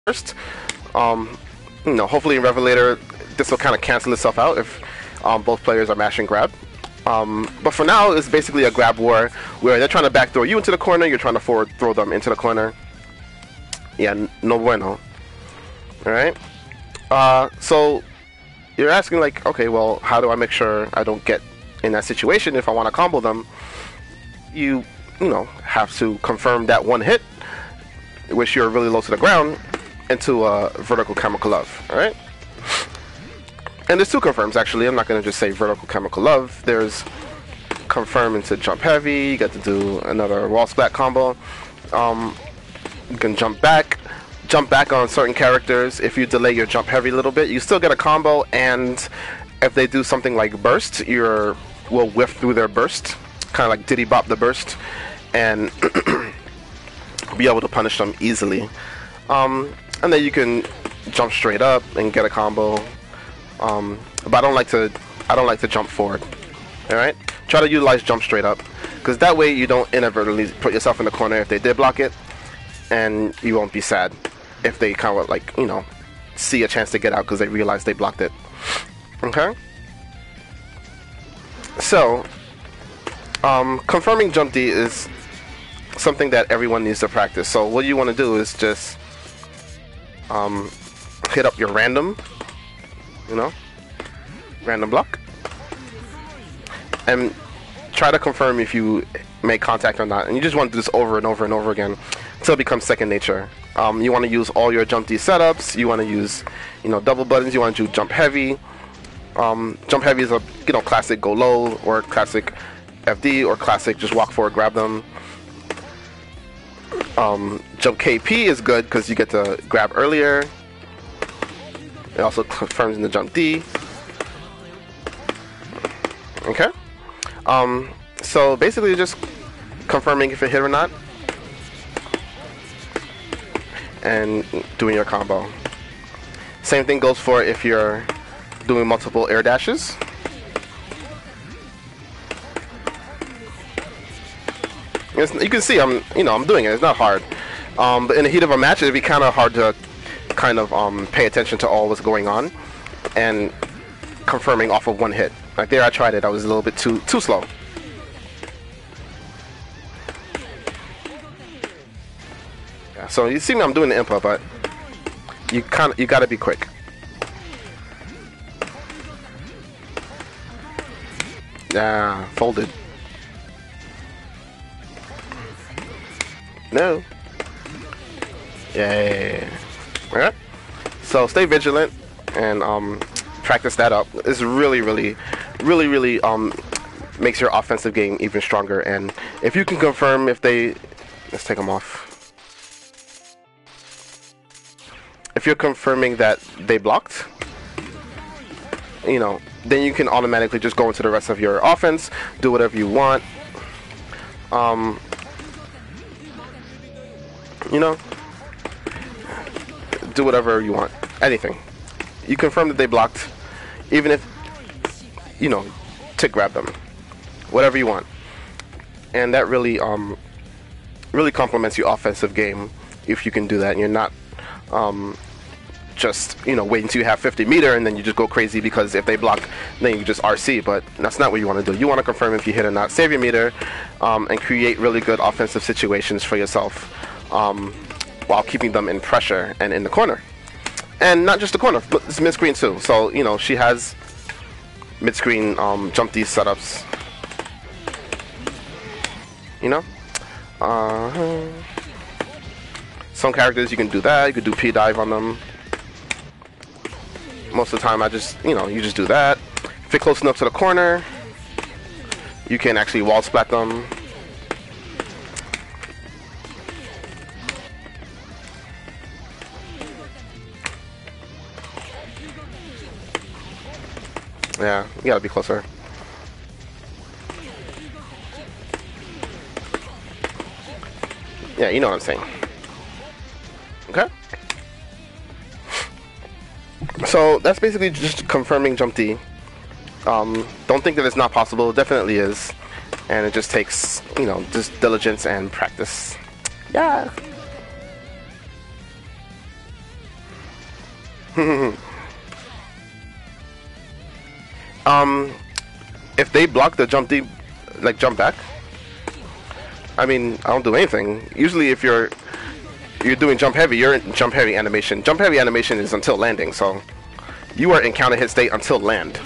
first. Hopefully in Revelator, this will kind of cancel itself out if both players are mash and grab. But for now, it's basically a grab war where they're trying to backdoor you into the corner, you're trying to forward throw them into the corner. Yeah, no bueno. Alright? So you're asking like, okay, well, how do I make sure I don't get in that situation if I want to combo them? You have to confirm that one hit, which you're really low to the ground, into a vertical chemical love. Alright? And there's two confirms actually. I'm not going to just say vertical chemical love. There's confirm into jump heavy. You get to do another wall splat combo. You can jump back on certain characters. If you delay your jump heavy a little bit, you still get a combo, and if they do something like burst, will whiff through their burst, kind of like Diddy Bop the burst, and be able to punish them easily. And then you can jump straight up and get a combo. But I don't like to jump forward. All right, try to utilize jump straight up, because that way you don't inadvertently put yourself in the corner if they did block it, and you won't be sad if they kind of like see a chance to get out because they realize they blocked it. Okay. So confirming jump D is something that everyone needs to practice. So what you want to do is just hit up your random block, and try to confirm if you make contact or not. And you just want to do this over and over and over again until it becomes second nature. You want to use all your jump D setups. You want to use double buttons. You want to do jump heavy. Jump heavy is a classic go low, or classic FD, or classic just walk forward, grab them. Jump KP is good because you get to grab earlier. It also confirms in the jump D. Okay. So basically just confirming if it hit or not, and doing your combo. Same thing goes for if you're doing multiple air dashes. You can see I'm doing it. It's not hard. But in the heat of a match, it'd be kind of hard to pay attention to all what's going on and confirming off of one hit. Like there, I tried it. I was a little bit too slow. Yeah, so you see me, I'm doing the input, but you gotta be quick. Yeah, folded. No. Yay. Alright. So stay vigilant and practice that up. It's really makes your offensive game even stronger. And if you can confirm if they, let's take them off. If you're confirming that they blocked, then you can automatically just go into the rest of your offense, do whatever you want. Do whatever you want. Anything. You confirm that they blocked, even if tick grab them. Whatever you want. And that really complements your offensive game if you can do that, and you're not just waiting until you have 50 meter and then you just go crazy because if they block then you just RC. But that's not what you want to do. You want to confirm if you hit or not, save your meter, and create really good offensive situations for yourself while keeping them in pressure and in the corner. And not just the corner, but it's mid-screen too. So she has mid-screen jump D setups. Some characters you can do that. You could do P dive on them. Most of the time, you just do that. If you're close enough to the corner, you can actually wall splat them. Yeah, you gotta be closer. Yeah, you know what I'm saying. Okay? So that's basically just confirming jump D. Don't think that it's not possible. It definitely is. And it just takes, just diligence and practice. Yeah. If they block the jump deep, like jump back, I mean, I don't do anything. Usually if you're doing jump heavy, you're in jump heavy animation. Jump heavy animation is until landing, so you are in counter hit state until land.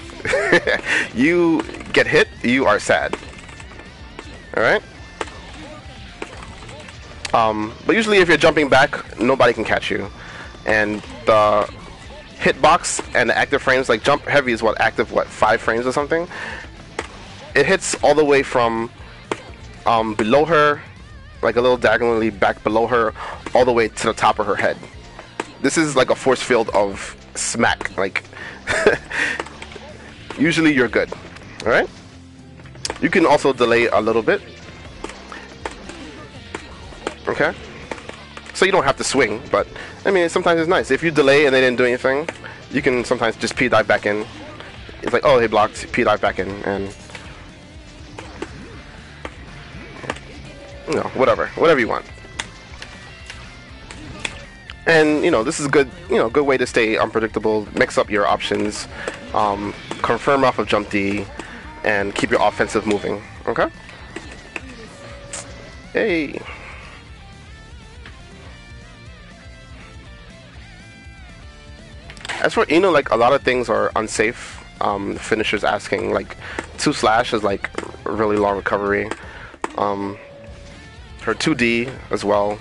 You get hit, you are sad. Alright? But usually if you're jumping back, nobody can catch you. And the hitbox and the active frames, like jump heavy is what, active, what, 5 frames or something? It hits all the way from below her, like a little diagonally back below her, all the way to the top of her head. This is like a force field of smack. Like, usually you're good. Alright? You can also delay a little bit. Okay? So you don't have to swing, but I mean, sometimes it's nice. If you delay and they didn't do anything, you can sometimes just P-dive back in. It's like, oh, they blocked, P-dive back in, and you know, whatever you want. And you know, this is a good, good way to stay unpredictable. Mix up your options, confirm off of jump D, and keep your offensive moving. Okay. Hey. As for Ino, like a lot of things are unsafe. The finisher's asking like 2 slash is like really long recovery. Her 2D as well.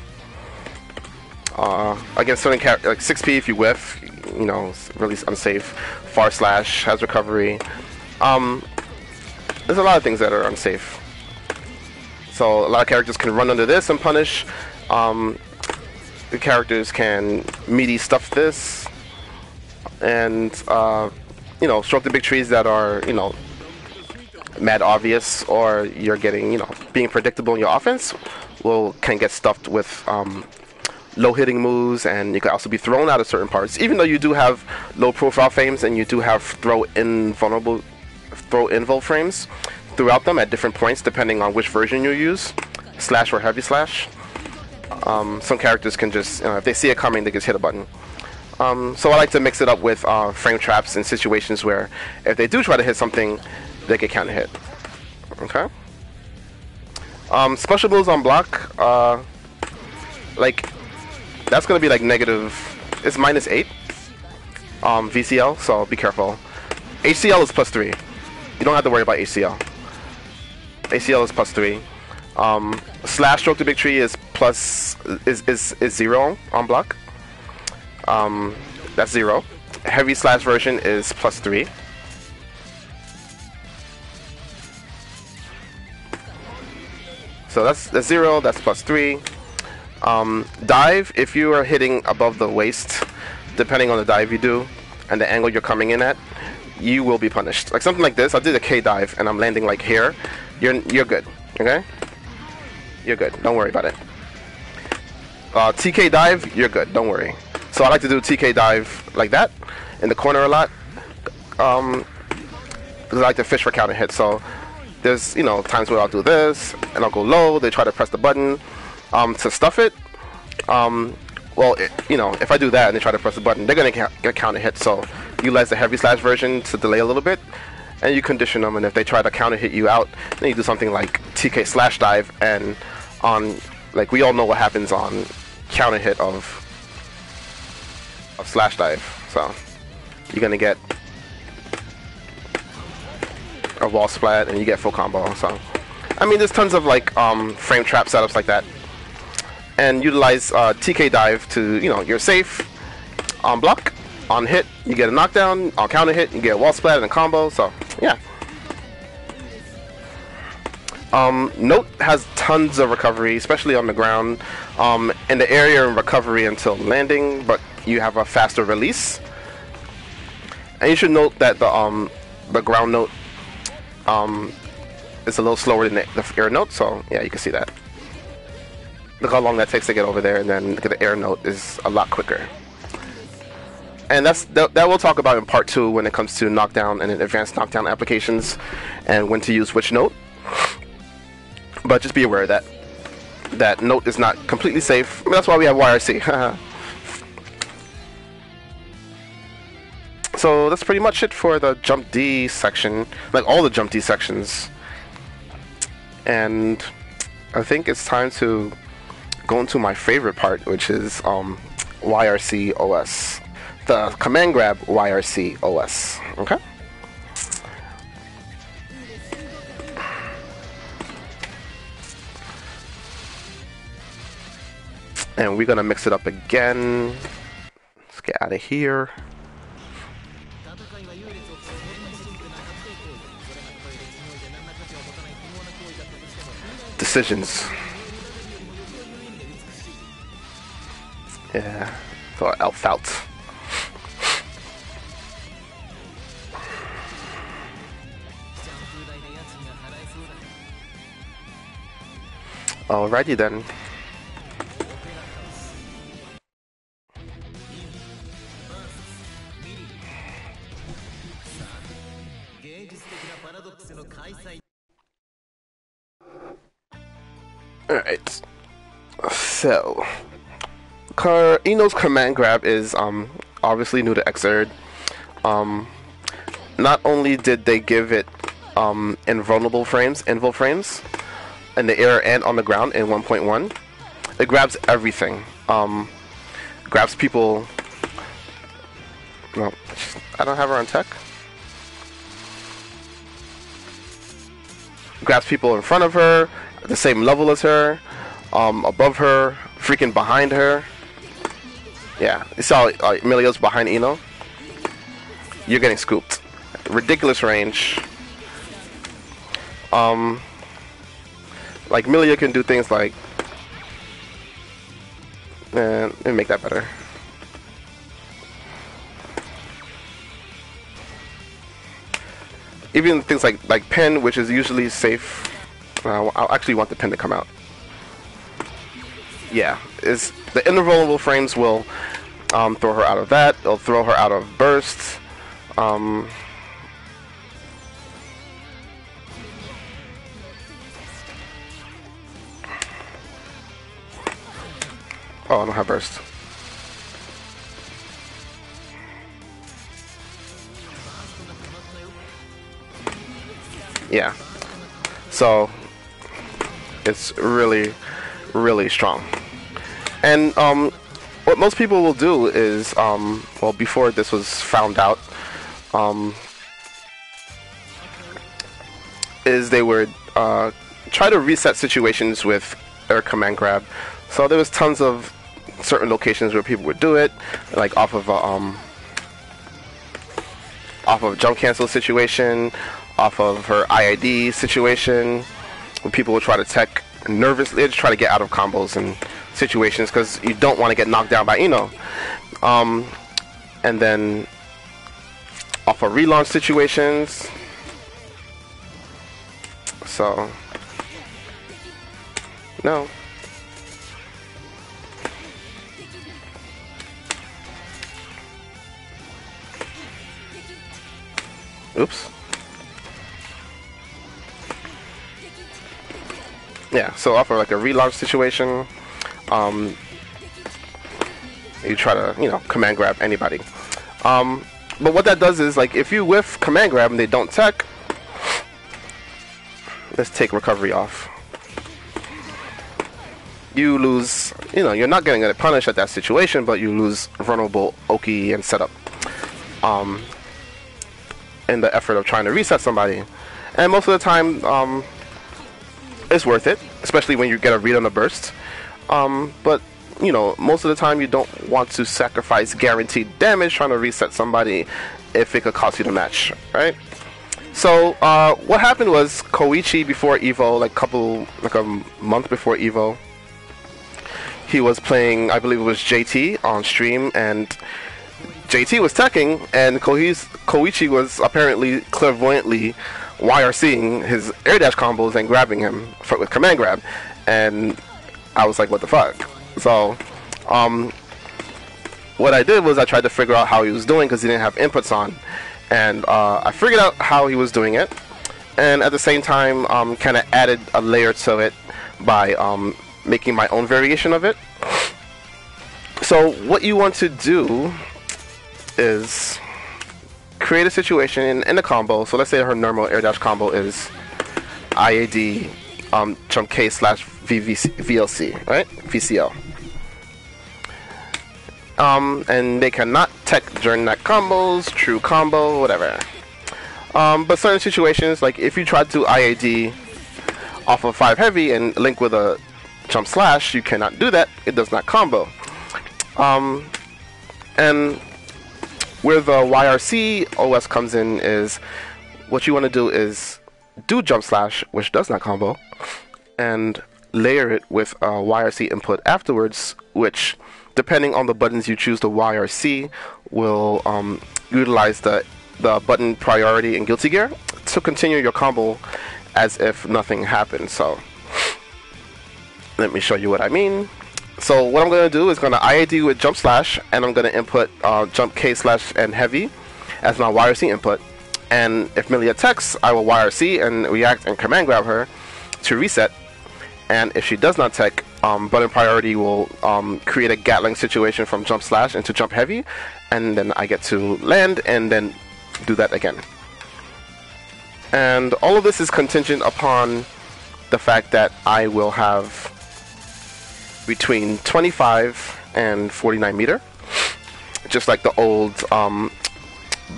Against certain like 6P if you whiff, it's really unsafe. Far slash has recovery. There's a lot of things that are unsafe. So a lot of characters can run under this and punish. The characters can meaty stuff this. And stroke the big trees that are mad obvious, or you're getting being predictable in your offense can get stuffed with low hitting moves, and you can also be thrown out of certain parts, even though you do have low profile frames and you do have throw in invul frames throughout them at different points depending on which version you use, slash or heavy slash. Some characters can just if they see it coming, they just hit a button. So I like to mix it up with frame traps in situations where if they do try to hit something, they get counter hit. Okay. Special moves on block, like that's gonna be like negative. It's -8 VCL, so be careful. HCL is +3. You don't have to worry about HCL. ACL is +3. Slash stroke to big tree is is 0 on block. That's 0. Heavy slash version is +3. So that's 0, that's +3. Dive, if you are hitting above the waist, depending on the dive you do and the angle you're coming in at, you will be punished. Like something like this, I did a K dive and I'm landing like here, you're good, okay? You're good, don't worry about it. TK dive, you're good, don't worry. So I like to do TK dive like that in the corner a lot, because I like to fish for counter hits. So there's times where I'll do this and I'll go low. They try to press the button to stuff it. If I do that and they try to press the button, they're gonna get counter hit. So you utilize the heavy slash version to delay a little bit, and you condition them. And if they try to counter hit you out, then you do something like TK slash dive. And like we all know what happens on counter hit of slash dive, so you're gonna get a wall splat and you get full combo. So I mean, there's tons of like frame trap setups like that, and utilize TK dive to you're safe on block, on hit you get a knockdown, on counter hit you get a wall splat and a combo. So yeah. Note has tons of recovery, especially on the ground. In the area, recovery until landing, but you have a faster release. And you should note that the ground note is a little slower than the air note, so yeah, you can see that. Look how long that takes to get over there, and then look at the air note is a lot quicker. And that we'll talk about in part 2 when it comes to knockdown and advanced knockdown applications and when to use which note. But just be aware that that note is not completely safe. I mean, that's why we have YRC. So that's pretty much it for the Jump D section, like all the Jump D sections. And I think it's time to go into my favorite part, which is YRC OS. The command grab YRC OS. Okay? And we're gonna mix it up again. Let's get out of here. Decisions. Yeah, so elf out. Alrighty then. Alright, so Ino's command grab is obviously new to Xrd. Not only did they give it invulnerable frames in the air and on the ground in 1.1, it grabs everything. Grabs people. No, I don't have her on tech. Grabs people in front of her, the same level as her, above her, freaking behind her. Yeah, you saw Emilio's behind Ino. You're getting scooped. Ridiculous range. Like Milia can do things like, let me make that better. Even things like pin, which is usually safe. I'll actually want the pin to come out. Yeah, is the invulnerable frames will throw her out of that. They'll throw her out of burst. Oh, I don't have burst. Yeah. So it's really, really strong. And what most people will do is, well, before this was found out, is they would try to reset situations with air command grab. So there was tons of certain locations where people would do it, like off of jump cancel situation, off of her IID situation, where people will try to tech nervously, just try to get out of combos and situations because you don't want to get knocked down by Ino. And then off of relaunch situations. So no. Oops. Yeah, so off of like a relaunch situation, you try to, command grab anybody. But what that does is, like, if you whiff command grab and they don't tech, let's take recovery off. You lose, you're not getting punished at that situation, but you lose vulnerable Oki and setup. In the effort of trying to reset somebody. And most of the time, it's worth it, especially when you get a read on a burst. But, most of the time you don't want to sacrifice guaranteed damage trying to reset somebody if it could cost you the match, right? So, what happened was Koichi before Evo, like a month before Evo, he was playing, I believe it was JT on stream, and JT was teching, and Koichi was apparently clairvoyantly YRCing his air dash combos and grabbing him with command grab, and I was like, what the fuck? So, what I did was I tried to figure out how he was doing because he didn't have inputs on, and I figured out how he was doing it, and at the same time, kind of added a layer to it by making my own variation of it. So, what you want to do is create a situation in a combo. So let's say her normal air dash combo is IAD jump K slash VLC, right? VCL. And they cannot tech during that combos, true combo, whatever. But certain situations, like if you try to IAD off of 5 heavy and link with a jump slash, you cannot do that. It does not combo. And where the YRC OS comes in is what you want to do is do jump slash, which does not combo, and layer it with a YRC input afterwards, which, depending on the buttons you choose to YRC, will utilize the button priority in Guilty Gear to continue your combo as if nothing happened. So let me show you what I mean. So what I'm going to do is going to IAD with jump slash, and I'm going to input jump K slash and heavy as my YRC input. And if Millie attacks, I will YRC and react and command grab her to reset. And if she does not tech, button priority will create a Gatling situation from jump slash into jump heavy, and then I get to land and then do that again. And all of this is contingent upon the fact that I will have between 25 and 49 meter, just like the old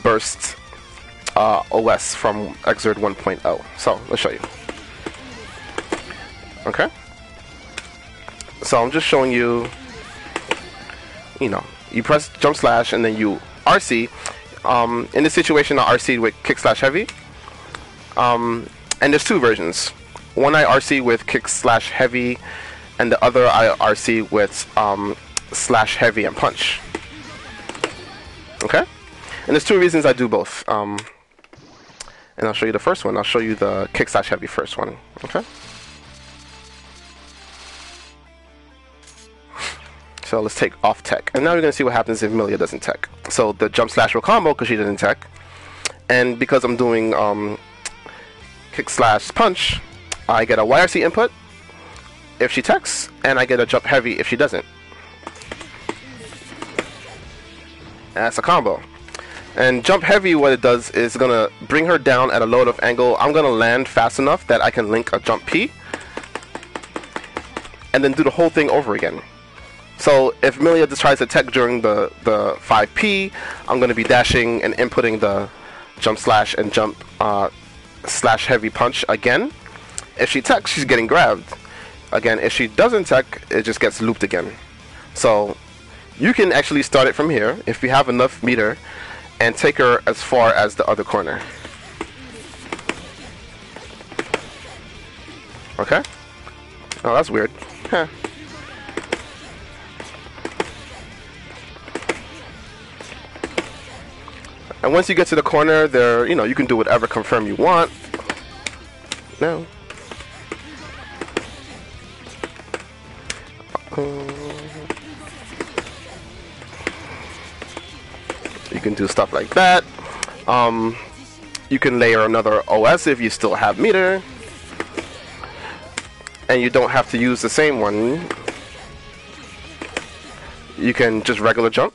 burst OS from Xrd 1.0. So let's show you. Okay. So I'm just showing you, you press jump slash and then you RC. In this situation, I RC with kick slash heavy. And there's two versions. One I RC with kick slash heavy, and the other I RC with slash heavy and punch. Okay? And there's two reasons I do both. And I'll show you the first one. I'll show you the kick slash heavy first one. Okay? So let's take off tech. And now we're going to see what happens if Milia doesn't tech. So the jump slash will combo because she didn't tech. And because I'm doing kick slash punch, I get a YRC input if she techs, and I get a jump heavy if she doesn't. And that's a combo. And jump heavy, what it does is going to bring her down at a low enough angle. I'm going to land fast enough that I can link a jump P and then do the whole thing over again. So if Milia just tries to tech during the 5P, I'm going to be dashing and inputting the jump slash and jump slash heavy punch again. If she techs, she's getting grabbed. Again, if she doesn't tech, it just gets looped again. So you can actually start it from here if you have enough meter and take her as far as the other corner. Okay? Oh, that's weird. Huh. And once you get to the corner, there, you can do whatever confirm you want. No. You can do stuff like that. You can layer another OS if you still have meter. And you don't have to use the same one. You can just regular jump.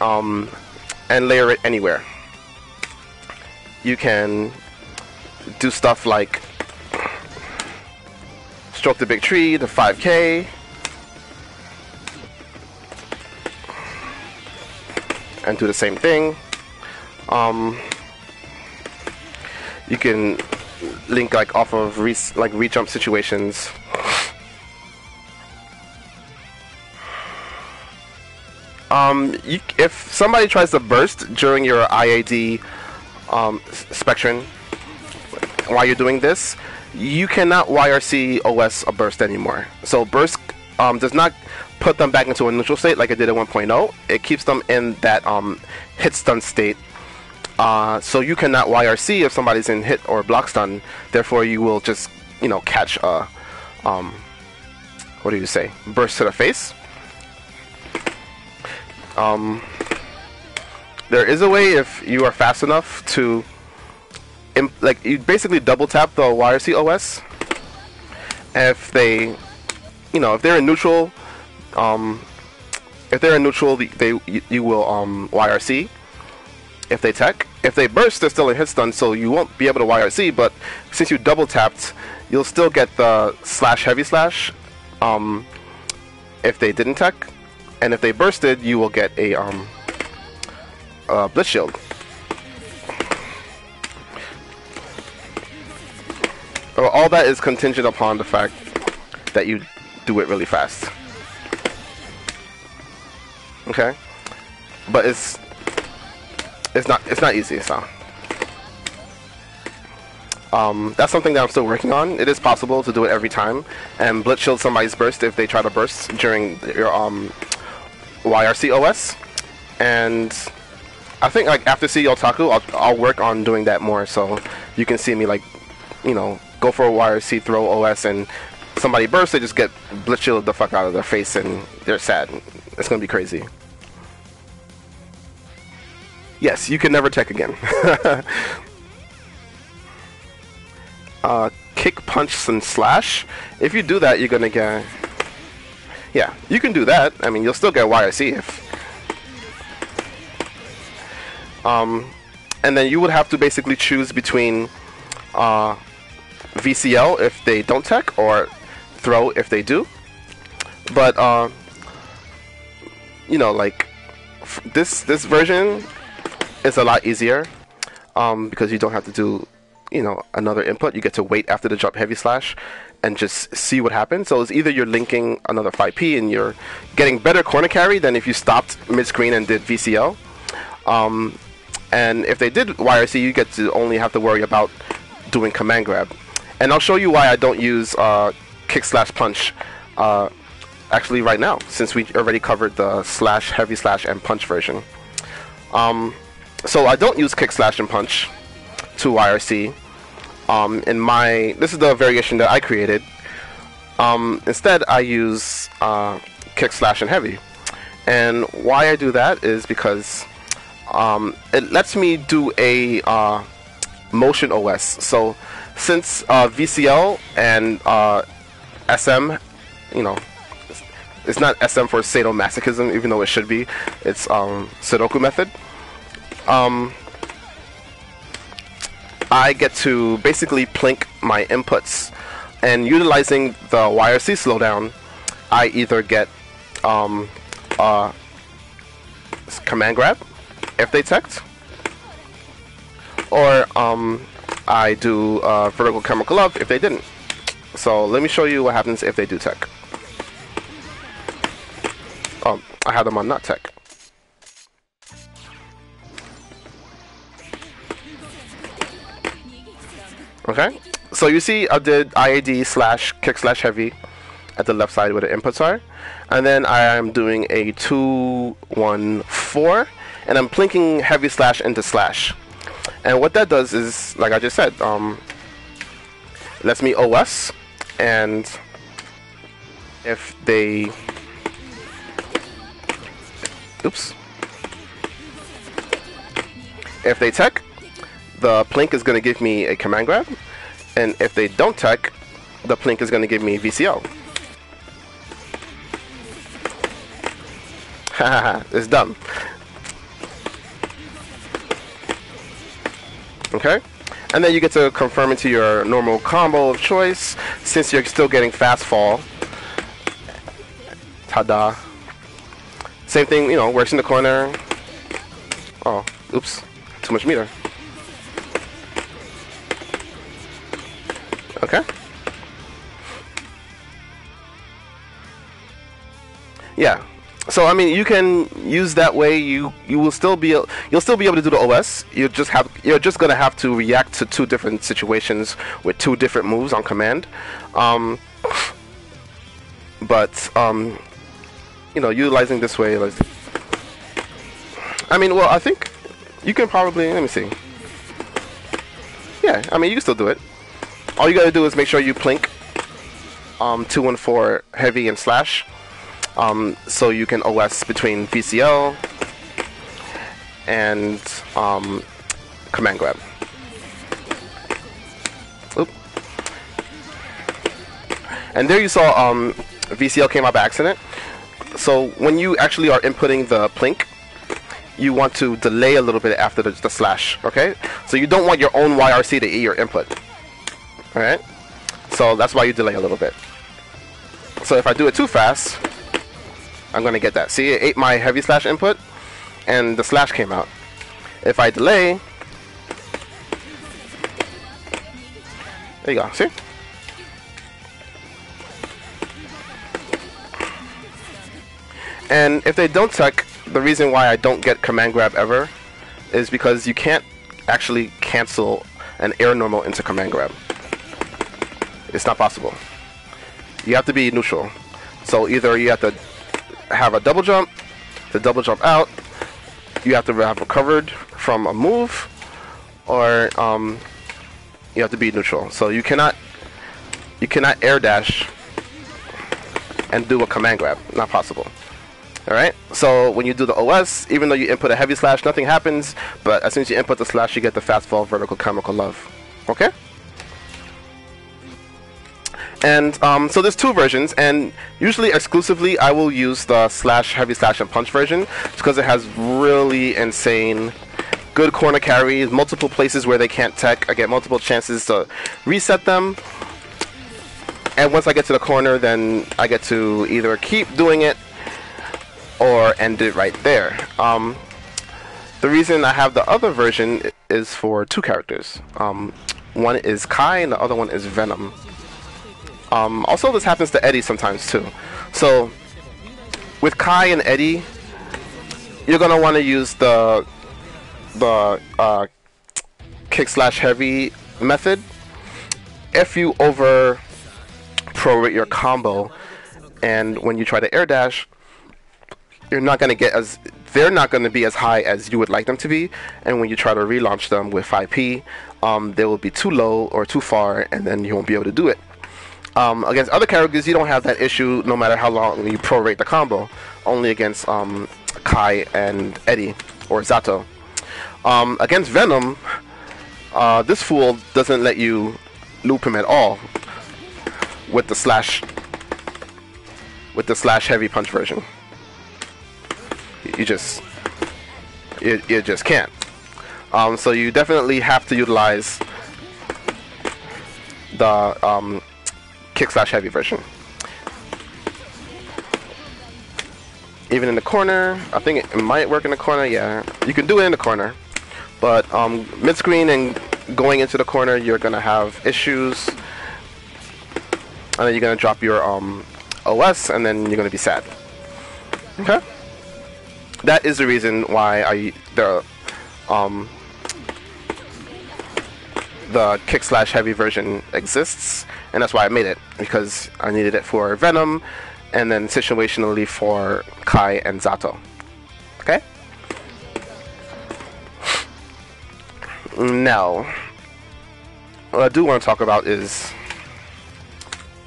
And layer it anywhere. You can do stuff like stroke the big tree, the 5K, and do the same thing. You can link like off of re-jump situations. If somebody tries to burst during your IAD spectrum while you're doing this, you cannot YRC OS a burst anymore. So burst does not put them back into a neutral state like it did at 1.0. It keeps them in that hit stun state. So you cannot YRC if somebody's in hit or block stun. Therefore, you will just catch a what do you say? Burst to the face. There is a way if you are fast enough to you basically double tap the YRC OS. If they, if they're in neutral, you will YRC. if they tech. If they burst, they're still in hit stun, so you won't be able to YRC, but since you double tapped, you'll still get the slash heavy slash if they didn't tech. And if they bursted, you will get a blitz shield. All that is contingent upon the fact that you do it really fast. Okay, but it's not easy. So that's something that I'm still working on. It is possible to do it every time and blitz shield somebody's burst if they try to burst during your YRC OS. And I think like after See Otaku, I'll work on doing that more, so you can see me like, you know, go for a YRC throw OS and somebody bursts, they just get blitz shielded the fuck out of their face and they're sad. It's gonna be crazy. Yes, you can never tech again. Kick, punch, and slash. If you do that, you're gonna get... Yeah, you can do that. I mean, you'll still get YRC if... and then you would have to basically choose between VCL if they don't tech, or throw if they do. But you know, like this version is a lot easier because you don't have to do, you know, another input. You get to wait after the drop heavy slash and just see what happens. So it's either you're linking another 5P and you're getting better corner carry than if you stopped mid-screen and did VCL. And if they did YRC, you get to only have to worry about doing command grab. And I'll show you why I don't use kick slash punch actually right now, since we already covered the slash, heavy slash, and punch version. So I don't use kick slash and punch to YRC. This is the variation that I created. Instead, I use kick slash and heavy. And why I do that is because it lets me do a motion OS. So since VCL and SM, you know, it's not SM for sadomasochism, even though it should be. It's Sudoku method. I get to basically plink my inputs, and utilizing the YRC slowdown, I either get command grab if they teched, or I do vertical chemical glove if they didn't. So let me show you what happens if they do tech. Oh, I have them on not tech. Okay, so you see I did IAD slash kick slash heavy at the left side where the inputs are, and then I am doing a 2-1-4, and I'm plinking heavy slash into slash. And what that does is, like I just said, lets me OS, and if they... Oops. If they tech, the plink is going to give me a command grab, and if they don't tech, the plink is going to give me VCL. Haha, it's dumb. Okay, and then you get to confirm into your normal combo of choice, since you're still getting fast fall. Ta-da. Same thing, you know, works in the corner. Oh, oops, too much meter. Okay. Yeah. So I mean, you can use that way. You will still be you'll still be able to do the OS. You're just gonna have to react to two different situations with two different moves on command. But you know, utilizing this way, like, I mean, well, I think you can probably, let me see. Yeah, I mean, you can still do it. All you gotta do is make sure you plink 2-1-4 heavy and slash, so you can OS between VCL and command grab. Oop. And there you saw VCL came up by accident. So when you actually are inputting the plink, you want to delay a little bit after the slash, okay? So you don't want your own YRC to eat your input, alright? So that's why you delay a little bit. So if I do it too fast, I'm going to get that. See, it ate my heavy slash input, and the slash came out. If I delay, there you go, see? And if they don't tech, the reason why I don't get command grab ever is because you can't actually cancel an air normal into command grab. It's not possible. You have to be neutral. So either you have to have a double jump, to double jump out, you have to have recovered from a move, or you have to be neutral. So you cannot air dash and do a command grab. Not possible. Alright, so when you do the OS, even though you input a heavy slash, nothing happens, but as soon as you input the slash, you get the fast fall vertical chemical love. Okay? And so there's two versions, and usually exclusively I will use the slash, heavy slash, and punch version because it has really insane good corner carries, multiple places where they can't tech. I get multiple chances to reset them, and once I get to the corner, then I get to either keep doing it or end it right there. The reason I have the other version is for two characters. One is Kai and the other one is Venom. Also, this happens to Eddie sometimes too. So with Kai and Eddie, you're gonna want to use the kick slash heavy method. If you over prorate your combo, and when you try to air dash, you're not gonna get as they're not gonna be as high as you would like them to be, and when you try to relaunch them with 5P, they will be too low or too far, and then you won't be able to do it. Against other characters, you don't have that issue no matter how long you prorate the combo. Only against Kai and Eddie or Zato. Against Venom, this fool doesn't let you loop him at all with the slash heavy punch version. You just can't. So you definitely have to utilize the kick slash heavy version. Even in the corner, I think it might work in the corner. Yeah, you can do it in the corner, but mid screen and going into the corner, you're gonna have issues, and then you're gonna drop your OS, and then you're gonna be sad. Okay. That is the reason why the kick slash heavy version exists, and that's why I made it, because I needed it for Venom, and then situationally for Kai and Zato. Okay? Now, what I do want to talk about is,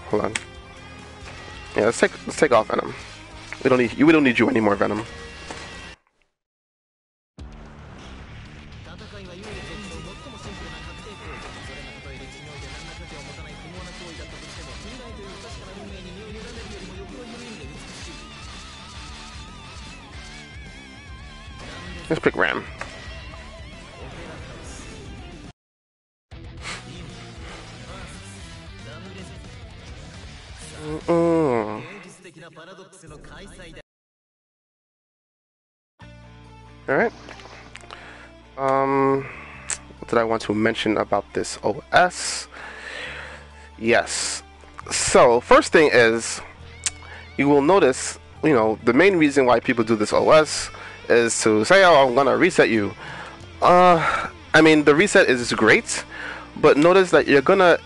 hold on. Yeah, let's take off Venom. We don't need you anymore, Venom. Let's pick Ram. Alright. What did I want to mention about this OS? Yes. So, first thing is, you will notice, the main reason why people do this OS is to say, oh, I'm gonna reset you. I mean, the reset is great, but notice that you're gonna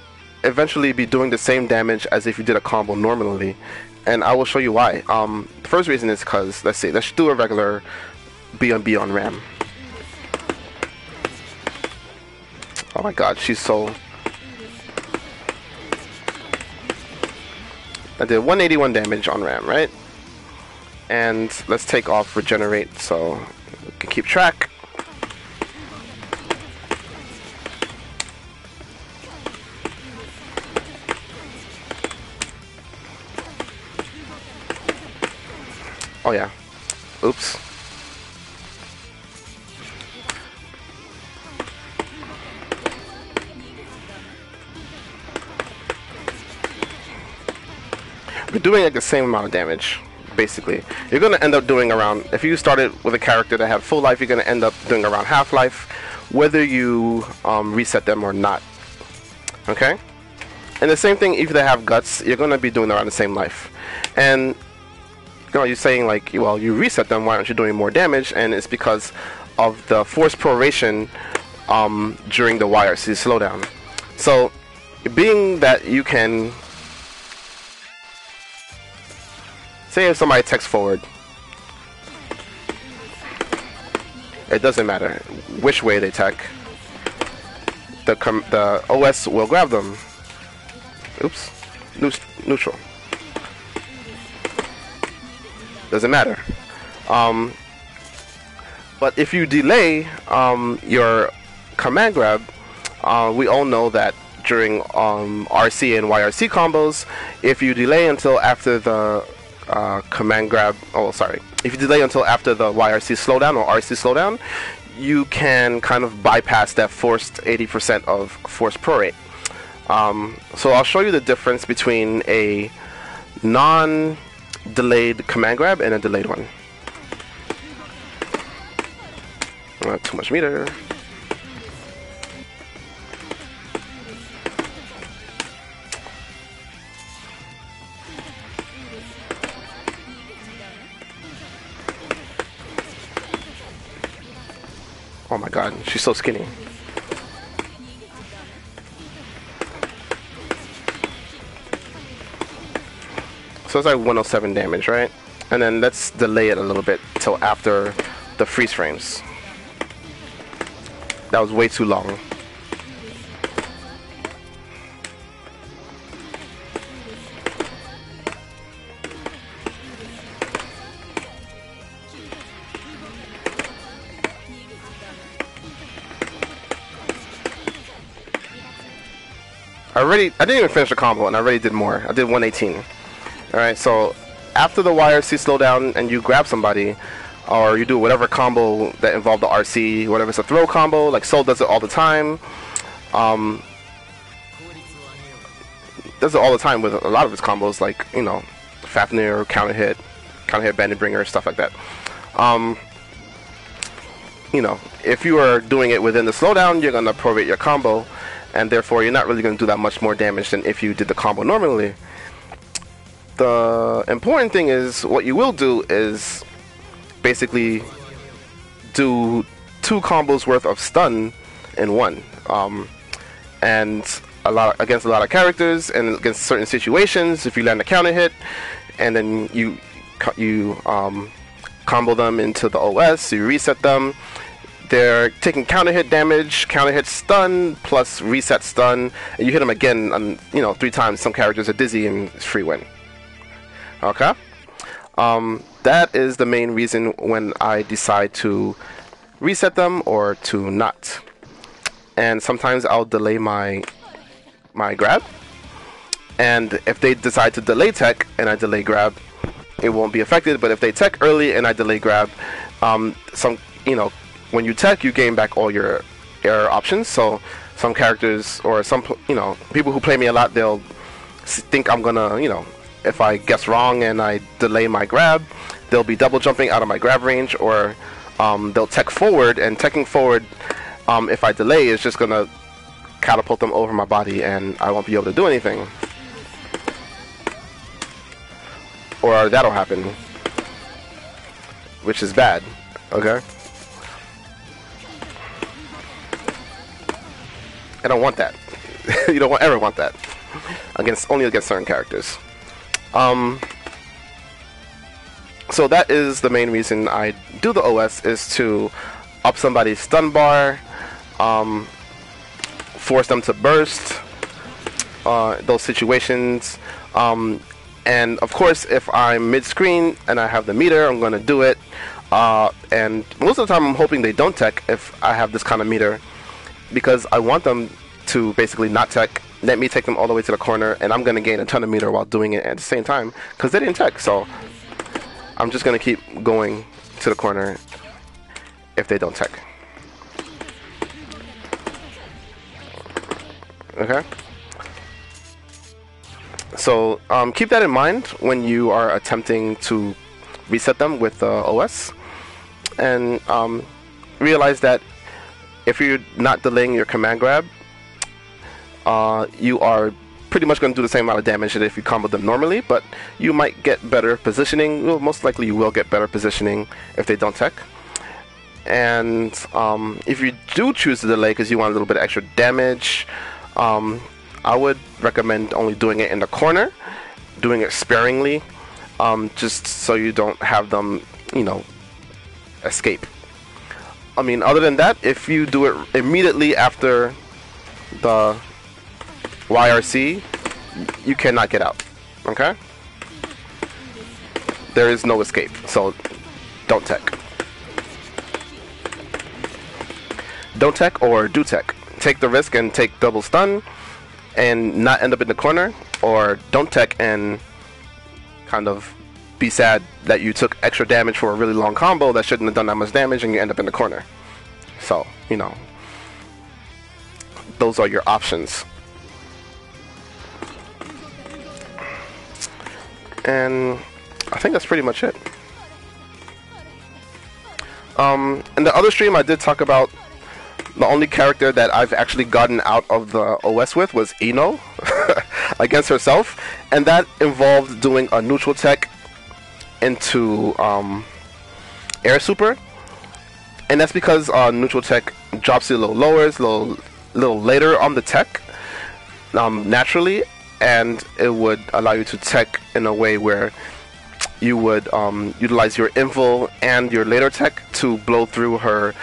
eventually be doing the same damage as if you did a combo normally, and I will show you why. The first reason is because, let's do a regular B on B on Ram. Oh my god, she's so... I did 181 damage on Ram, right? And let's take off regenerate so we can keep track. Oh yeah. Oops. you're doing like the same amount of damage. Basically, you're going to end up doing around, if you started with a character that had full life, you're going to end up doing around half life, whether you reset them or not. Okay? And the same thing if they have guts, you're going to be doing around the same life. And you're saying like, well, you reset them, why aren't you doing more damage? And it's because of the force proration during the YRC slowdown. So, being that you can, say if somebody texts forward, it doesn't matter which way they tech, the OS will grab them. Oops, neutral. Doesn't matter. But if you delay your command grab, we all know that during RC and YRC combos, if you delay until after the command grab, if you delay until after the YRC slowdown or RC slowdown, you can kind of bypass that forced 80% of force prorate. So I'll show you the difference between a non-delayed command grab and a delayed one. Too much meter. Oh my god, she's so skinny. So it's like 107 damage, right? And then let's delay it a little bit till after the freeze frames. That was way too long. I didn't even finish the combo and I already did more. I did 118. Alright, so after the YRC slowdown and you grab somebody, or you do whatever combo that involved the RC, whatever it's a throw combo, like Soul does it all the time. Does it all the time with a lot of his combos, like, you know, Fafnir, counter hit Bandit Bringer, stuff like that. You know, if you are doing it within the slowdown, you're gonna prorate your combo, and therefore you're not really gonna do that much more damage than if you did the combo normally. The important thing is, what you will do is basically do 2 combos worth of stun in one, and against a lot of characters and against certain situations. If you land a counter hit and then you combo them into the OS, you reset them, they're taking counter hit damage, counter hit stun plus reset stun, and you hit them again, you know, 3 times. Some characters are dizzy and it's free win. Okay. That is the main reason when I decide to reset them or to not. And sometimes I'll delay my grab. And if they decide to delay tech and I delay grab, it won't be affected. But if they tech early and I delay grab, you know, when you tech, you gain back all your error options. So some characters or some, you know, people who play me a lot, they'll think I'm gonna, you know, if I guess wrong and I delay my grab, they'll be double jumping out of my grab range, or they'll tech forward, and teching forward, if I delay, is just gonna catapult them over my body and I won't be able to do anything. Or that'll happen, which is bad. Okay? I don't want that. You don't ever want that. Only against certain characters. So that is the main reason I do the OS, is to up somebody's stun bar, force them to burst, those situations, and of course if I'm mid-screen and I have the meter, I'm going to do it, and most of the time I'm hoping they don't tech if I have this kind of meter, because I want them to basically not tech, let me take them all the way to the corner, and I'm going to gain a ton of meter while doing it at the same time, because they didn't tech. So I'm just going to keep going to the corner if they don't tech. Okay? So keep that in mind when you are attempting to reset them with the OS, and realize that if you're not delaying your command grab, you are pretty much going to do the same amount of damage as if you combo them normally, but you might get better positioning. Well, most likely you will get better positioning if they don't tech. And if you do choose to delay because you want a little bit of extra damage, I would recommend only doing it in the corner, doing it sparingly, just so you don't have them, you know, escape. I mean, other than that, if you do it immediately after the YRC, you cannot get out. Okay? There is no escape, so don't tech. Don't tech or do tech. Take the risk and take double stun and not end up in the corner, or don't tech and kind of be sad that you took extra damage for a really long combo that shouldn't have done that much damage and you end up in the corner. So, you know, those are your options. And I think that's pretty much it. In the other stream I did talk about the only character that I've actually gotten out of the OS with was Ino against herself, and that involved doing a neutral tech into air super, and that's because neutral tech drops you a little lower, it's a little later on the tech naturally, and it would allow you to tech in a way where you would utilize your invul and your later tech to blow through her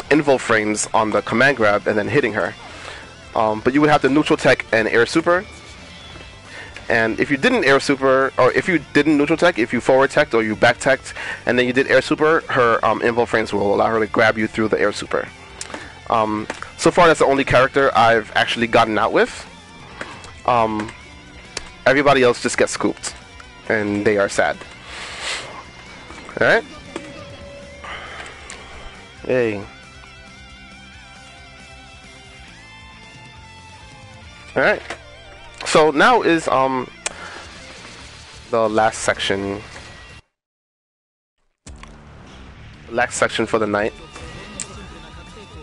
invul frames on the command grab and then hitting her. But you would have to neutral tech and air super. And if you didn't air super, or if you didn't neutral tech, if you forward teched or you back teched and then you did air super, her invul frames will allow her to grab you through the air super. So far that's the only character I've actually gotten out with. Everybody else just gets scooped and they are sad. Alright? Yay. Alright. So now is the last section. Last section for the night.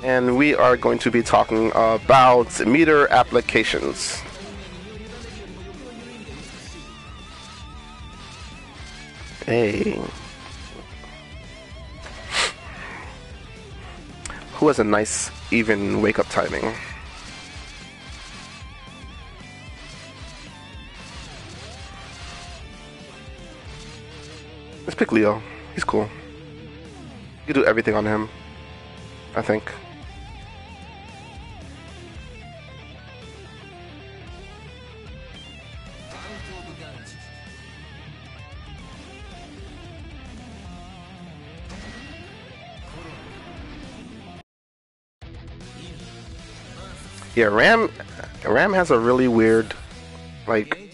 And we are going to be talking about meter applications. Hey. Who has a nice, even wake-up timing? Let's pick Leo. He's cool. You can do everything on him, I think. Yeah, Ram has a really weird, like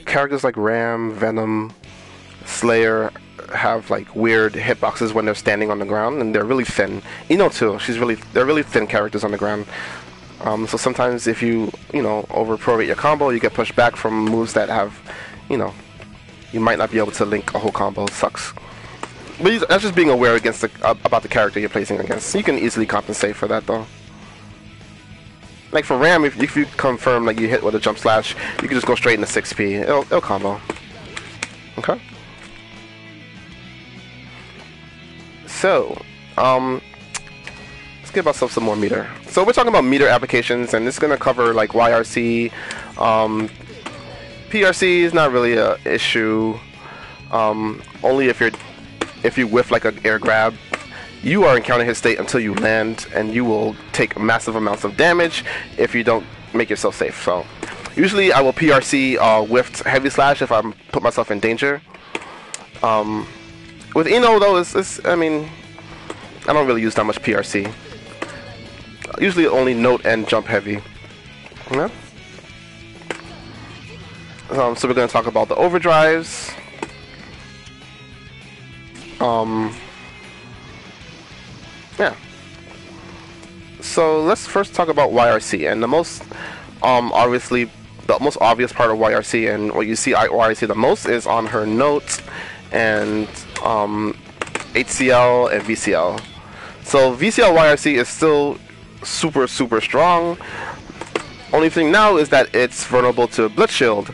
characters like Ram, Venom, Slayer have like weird hitboxes when they're standing on the ground, and they're really thin. Ino too, they're really thin characters on the ground. So sometimes if you over prorate your combo, you get pushed back from moves that have, you might not be able to link a whole combo. It sucks. But that's just being aware about the character you're placing against. You can easily compensate for that though. Like for Ram, if you confirm like you hit with a jump slash, you can just go straight into 6p. It'll combo. Okay. So, let's give ourselves some more meter. So we're talking about meter applications, and this is gonna cover like YRC. PRC is not really a issue. Only if you whiff like an air grab. You are in counter hit state until you land, and you will take massive amounts of damage if you don't make yourself safe. So, usually I will PRC whiffed heavy slash if I put myself in danger. With Ino though, I mean, I don't really use that much PRC. Usually only note and jump heavy. Yeah. So we're going to talk about the overdrives. Yeah. So let's first talk about YRC, and the most obviously the most obvious part of YRC, and what you see YRC the most is on her notes and HCL and VCL. So VCL YRC is still super strong. Only thing now is that it's vulnerable to Blitz Shield.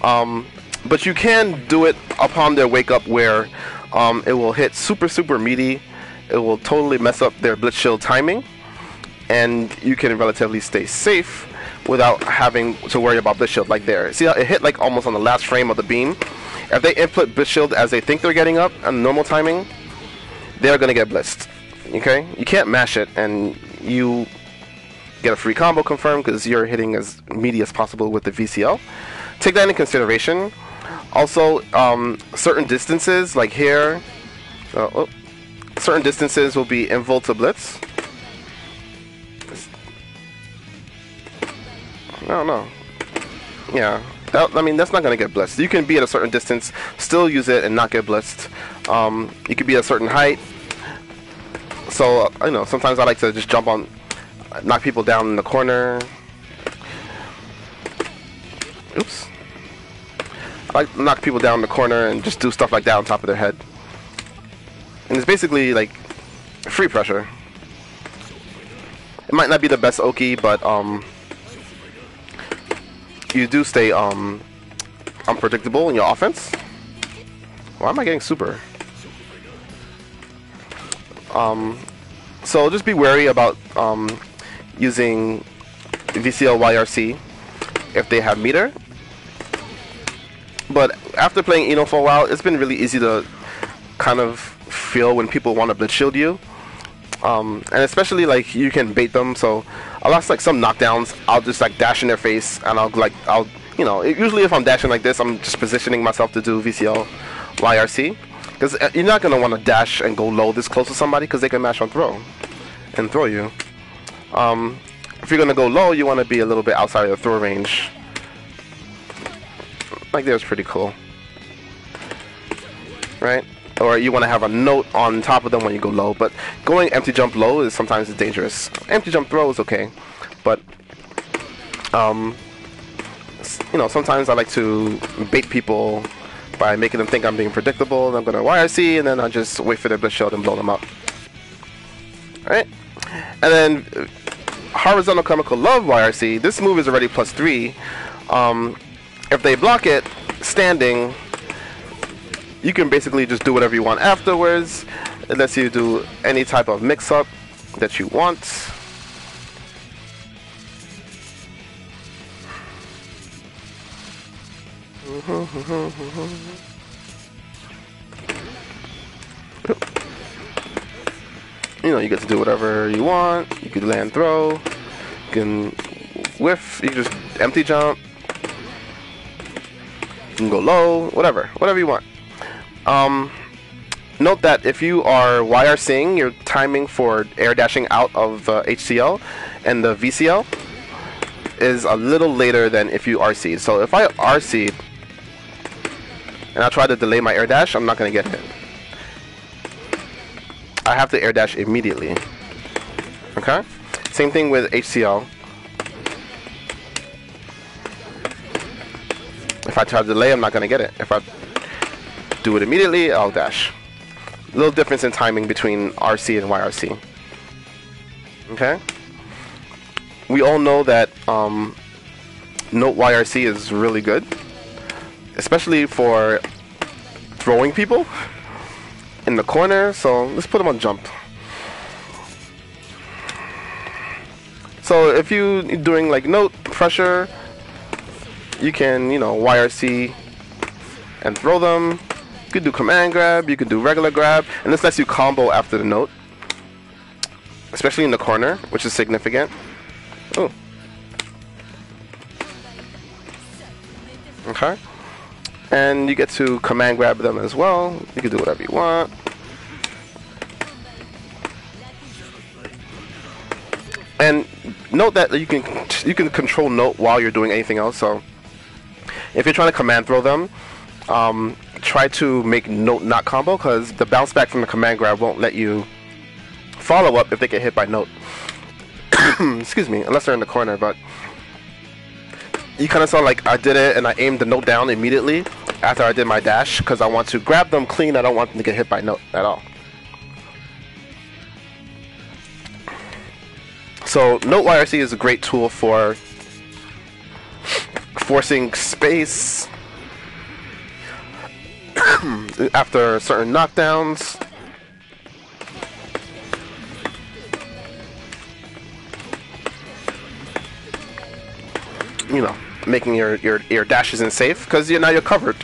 But you can do it upon their wake up where it will hit super meaty. It will totally mess up their Blitz Shield timing, and you can relatively stay safe without having to worry about Blitz Shield. Like there, see how it hit like almost on the last frame of the beam? If they input Blitz Shield as they think they're getting up on normal timing, they're gonna get blitzed. Okay, you can't mash it and you get a free combo confirmed because you're hitting as meaty as possible with the VCL. Take that into consideration. Also, certain distances like here, certain distances will be invul to blitz. No. Yeah, I mean, that's not going to get blitzed. You can be at a certain distance, still use it and not get blitzed. You could be at a certain height. So, you know, sometimes I like to just jump on, knock people down in the corner. Oops. I like to knock people down in the corner and just do stuff like that on top of their head. And it's basically like free pressure. It might not be the best Oki, but you do stay unpredictable in your offense. Why am I getting super? So just be wary about using VCL YRC if they have meter. But after playing Eno for a while, it's been really easy to kind of feel when people want to blitz shield you. And especially like you can bait them, so I'll last like some knockdowns, I'll just like dash in their face and I'll you know, usually if I'm dashing like this, I'm just positioning myself to do VCL YRC. Because you're not going to want to dash and go low this close to somebody because they can mash on throw and throw you. If you're going to go low, you want to be a little bit outside of the throw range. Like there's pretty cool. Right? Or you want to have a note on top of them when you go low. But going empty jump low is sometimes dangerous. Empty jump throw is okay. But, you know, sometimes I like to bait people by making them think I'm being predictable. I'm going to YRC and then I'll just wait for their blitz shield and blow them up. Alright? And then horizontal chemical love YRC. This move is already +3. If they block it standing, you can basically just do whatever you want afterwards. It lets you do any type of mix-up that you want. You know, you get to do whatever you want. You can land throw. You can whiff. You can just empty jump. You can go low. Whatever you want. Note that if you are YRCing, your timing for air dashing out of HCL and the VCL is a little later than if you RC'd. So if I RC'd and I try to delay my air dash, I'm not going to get hit. I have to air dash immediately. Okay? Same thing with HCL. If I try to delay, I'm not going to get it. If I do it immediately, I'll dash. Little difference in timing between RC and YRC. Okay? We all know that note YRC is really good, especially for throwing people in the corner. So let's put them on jump. So if you're doing like note pressure, you can, you know, YRC and throw them. You could do command grab, you could do regular grab, and this lets you combo after the note, especially in the corner, which is significant. Oh. Okay. And you get to command grab them as well. You can do whatever you want. And note that you can control note while you're doing anything else. So if you're trying to command throw them, try to make note not combo, because the bounce back from the command grab won't let you follow up if they get hit by note. Excuse me, unless they're in the corner. But you kind of saw like I did it and I aimed the note down immediately after I did my dash because I want to grab them clean. I don't want them to get hit by note at all. So note YRC is a great tool for forcing space after certain knockdowns. You know, making your dashes in safe because now you're covered.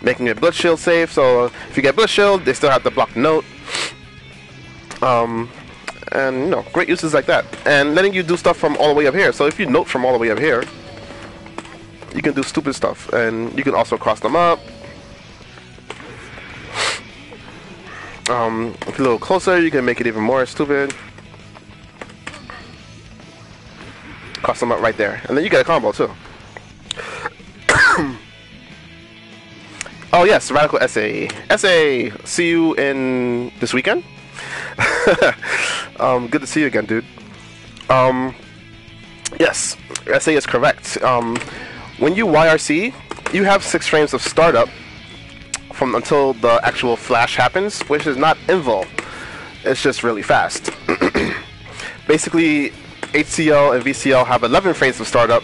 Making your blitz shield safe, so if you get blitz shield, they still have to block the note. And you know, great uses like that, and letting you do stuff from all the way up here. So if you note from all the way up here, you can do stupid stuff, and you can also cross them up. If you're a little closer, you can make it even more stupid. Cross them up right there, and then you get a combo too. Oh yes, Radical SA. See you in this weekend. Good to see you again, dude. Yes, SA is correct. When you YRC, you have 6 frames of startup from until the actual flash happens, which is not invul. It's just really fast. Basically, HCL and VCL have 11 frames of startup,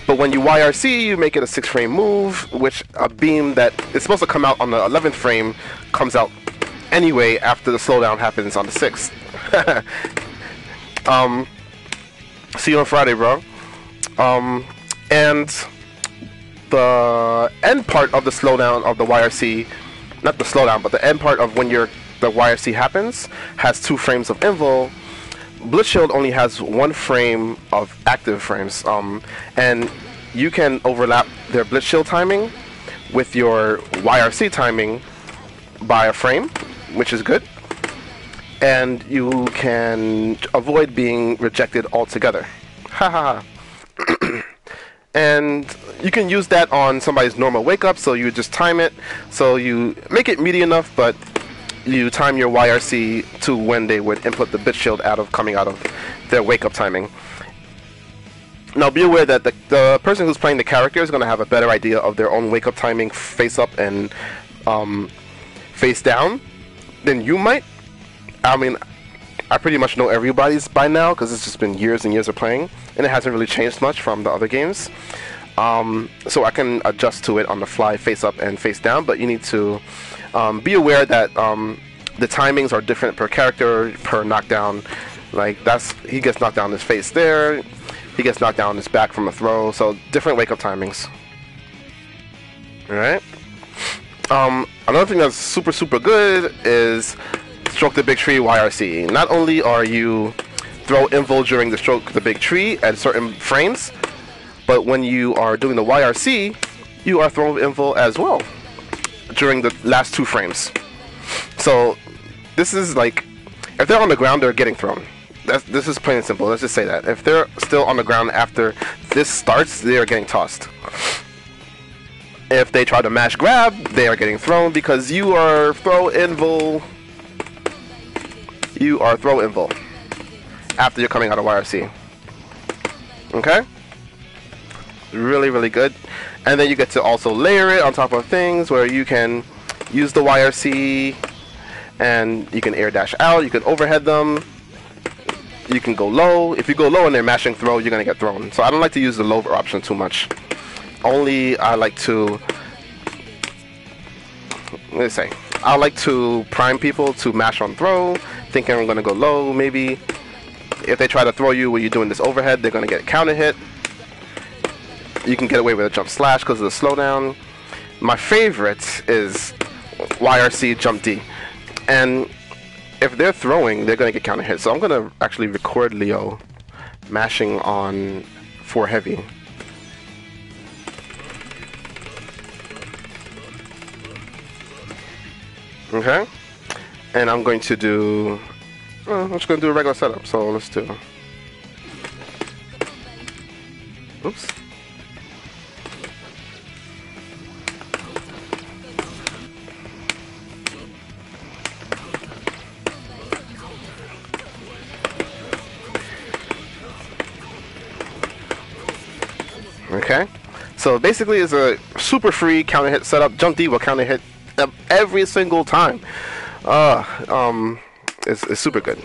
but when you YRC, you make it a 6-frame move, which a beam that is supposed to come out on the 11th frame comes out anyway after the slowdown happens on the 6th. See you on Friday, bro. And the end part of the slowdown of the YRC, not the slowdown, but the end part of when the YRC happens, has 2 frames of invul. Blitz Shield only has 1 frame of active frames, and you can overlap their Blitz Shield timing with your YRC timing by a frame, which is good, and you can avoid being rejected altogether. Haha. And you can use that on somebody's normal wake up, so you just time it, so you make it meaty enough, but you time your YRC to when they would input the bit shield coming out of their wake up timing. Now be aware that the person who's playing the character is going to have a better idea of their own wake up timing face up and face down than you might. I mean, I pretty much know everybody's by now because it's just been years and years of playing, and it hasn't really changed much from the other games. So I can adjust to it on the fly, face up and face down, but you need to be aware that the timings are different per character, per knockdown. Like he gets knocked down in his face there, he gets knocked down in his back from a throw, so different wake up timings. Alright. Another thing that's super good is Stroke the Big Tree YRC. Not only are you throw invul during the Stroke the Big Tree at certain frames, but when you are doing the YRC, you are throwing invul as well during the last 2 frames. So this is like, if they're on the ground, they're getting thrown. This is plain and simple. Let's just say that. If they're still on the ground after this starts, they are getting tossed. If they try to mash grab, they are getting thrown because you are throw invul. You are throw invul after you're coming out of YRC. Okay? Really good. And then you get to also layer it on top of things where you can use the YRC and you can air dash out, you can overhead them, you can go low. If you go low and they're mashing throw, you're going to get thrown. So I don't like to use the low option too much. Only I like to, I like to prime people to mash on throw, thinking I'm going to go low maybe. If they try to throw you when you're doing this overhead, they're going to get a counter hit. You can get away with a jump slash because of the slowdown. My favorite is YRC jump D. And if they're throwing, they're going to get counter hit. So I'm going to actually record Leo mashing on 4 heavy. Okay. And I'm going to do, I'm just going to do a regular setup. So let's do, oops. Okay, so basically it's a super free counter hit setup. Jump D will counter hit every single time. It's super good.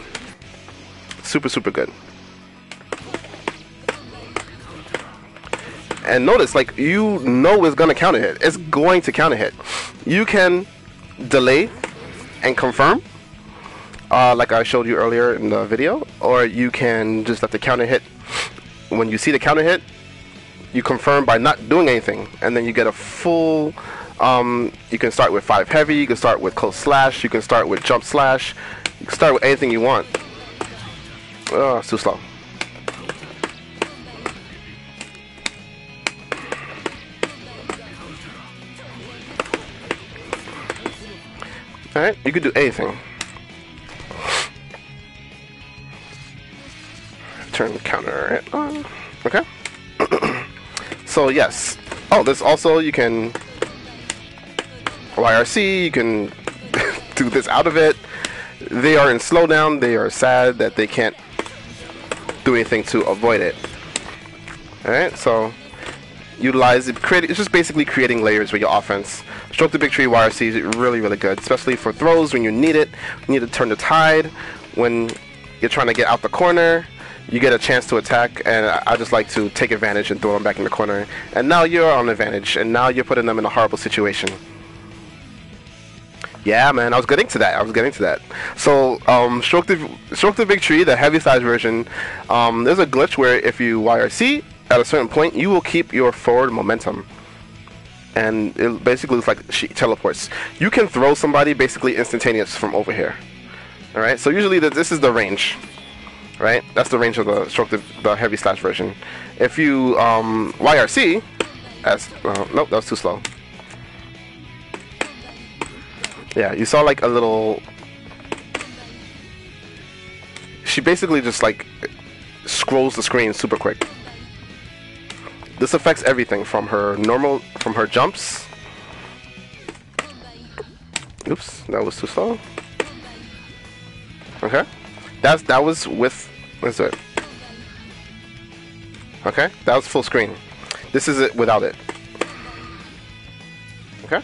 Super good. And notice, like, you know it's gonna counter hit. It's going to counter hit. You can delay and confirm, like I showed you earlier in the video, or you can just let the counter hit. When you see the counter hit, you confirm by not doing anything, and then you get a full. You can start with 5 heavy. You can start with close slash. You can start with jump slash. You can start with anything you want. Oh, it's too slow. Alright, you could do anything. Turn the counter it on. Okay. So yes. Oh, there's also, you can YRC, you can do this out of it. They are in slowdown. They are sad that they can't do anything to avoid it. Alright, so utilize it. It's just basically creating layers with your offense. Stroke the Big Tree YRC is really good, especially for throws when you need it. You need to turn the tide when you're trying to get out the corner. You get a chance to attack, and I just like to take advantage and throw them back in the corner. And now you're on advantage, and now you're putting them in a horrible situation. Yeah, man, I was getting to that. So, Stroke the Big Tree, the heavy size version, there's a glitch where if you YRC at a certain point, you will keep your forward momentum. And it basically looks like she teleports. You can throw somebody basically instantaneous from over here. Alright, so usually this is the range. Right? That's the range of the the heavy slash version. If you YRC, nope, that was too slow. Yeah, you saw like a little. She basically just like scrolls the screen super quick. This affects everything from her jumps. Oops, that was too slow. Okay. That was with, what's it? Okay, that was full screen. This is it without it. Okay.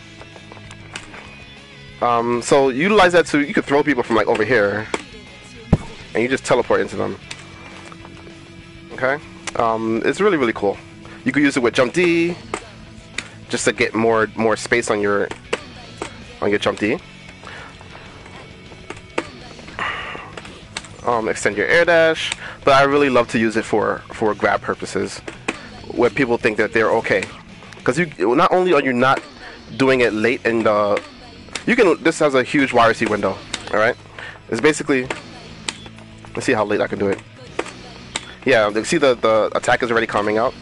So utilize that you could throw people from like over here, and you just teleport into them. Okay. It's really cool. You could use it with Jump D, just to get more space on your Jump D. Extend your air dash, but I really love to use it for grab purposes, where people think that they're okay, because you not only are you not doing it late in the, this has a huge YRC window. All right, it's basically, let's see how late I can do it. Yeah, see the attack is already coming out.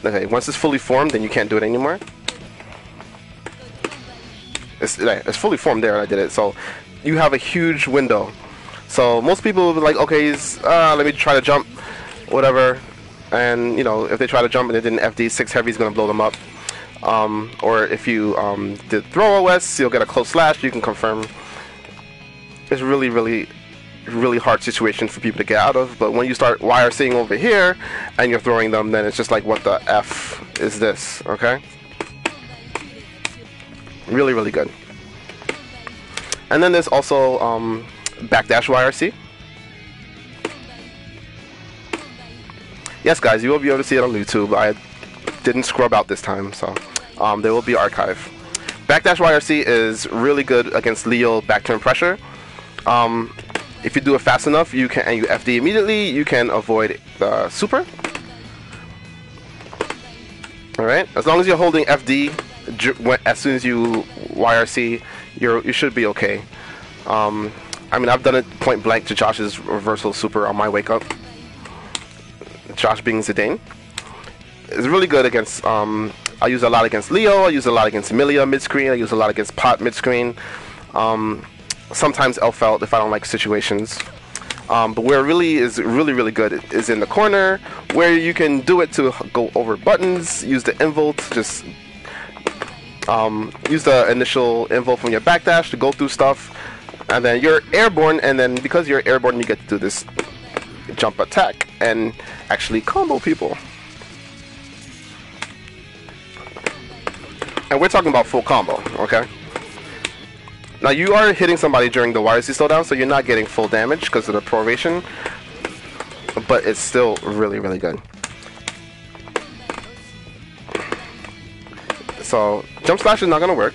Okay, once it's fully formed, then you can't do it anymore. It's fully formed there, and I did it. So you have a huge window. So most people will be like, okay, let me try to jump, whatever. And if they try to jump and they didn't FD, 6 heavy is going to blow them up. Or if you did throw OS, you'll get a close slash. You can confirm. It's really hard situation for people to get out of. But when you start YRCing over here and you're throwing them, then it's just like, what the F is this? Okay. Really good. And then there's also backdash YRC. Yes, guys, you will be able to see it on YouTube. I didn't scrub out this time, so there will be archive. Backdash YRC is really good against Leo back turn pressure. If you do it fast enough, and you FD immediately, you can avoid the super. All right, as long as you're holding FD as soon as you YRC, you should be okay. I mean, I've done it point blank to Josh's reversal super on my wake up. Josh being Zidane. It's really good against, I use a lot against Leo, I use a lot against Emilia mid-screen, I use a lot against Pot mid-screen. Sometimes Elfelt if I don't like situations. But where it really is really good is in the corner, where you can do it to go over buttons, use the involt, just use the initial involt from your backdash to go through stuff, and then you're airborne, and then because you're airborne you get to do this jump attack, and actually combo people. And we're talking about full combo, okay? Now you are hitting somebody during the YRC slowdown, so you're not getting full damage because of the proration, but it's still really, really good. So jump slash is not gonna work.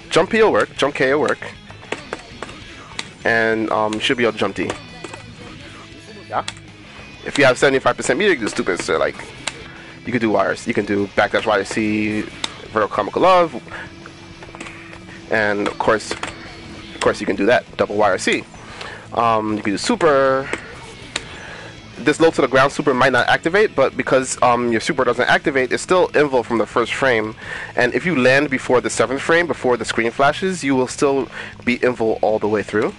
Jump P will work. Jump K will work. And you should be able to jump D. Yeah. If you have 75% meter, you can do stupid. So like, you can do wires. You can do backdash YRC, vertical comical love, and of course you can do that double YRC. You can do super. This low to the ground super might not activate, but because your super doesn't activate, it's still invul from the first frame. And if you land before the 7th frame, before the screen flashes, you will still be invul all the way through.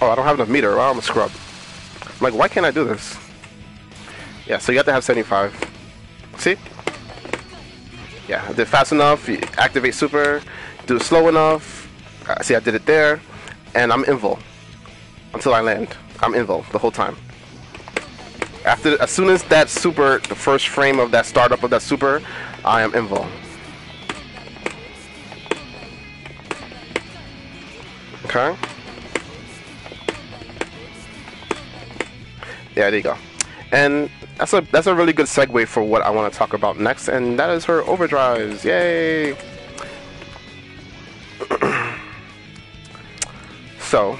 Oh, I don't have enough meter. Oh, I'm a scrub. I'm like, why can't I do this? Yeah, so you have to have 75. See? Yeah, I did fast enough. You activate super. Do it slow enough. See, I did it there. And I'm invul. Until I land. I'm invul the whole time. As soon as that super, the first frame of that startup of that super, I am invul. Okay? Yeah, there you go. And that's a really good segue for what I want to talk about next, and that is her overdrives. Yay! So,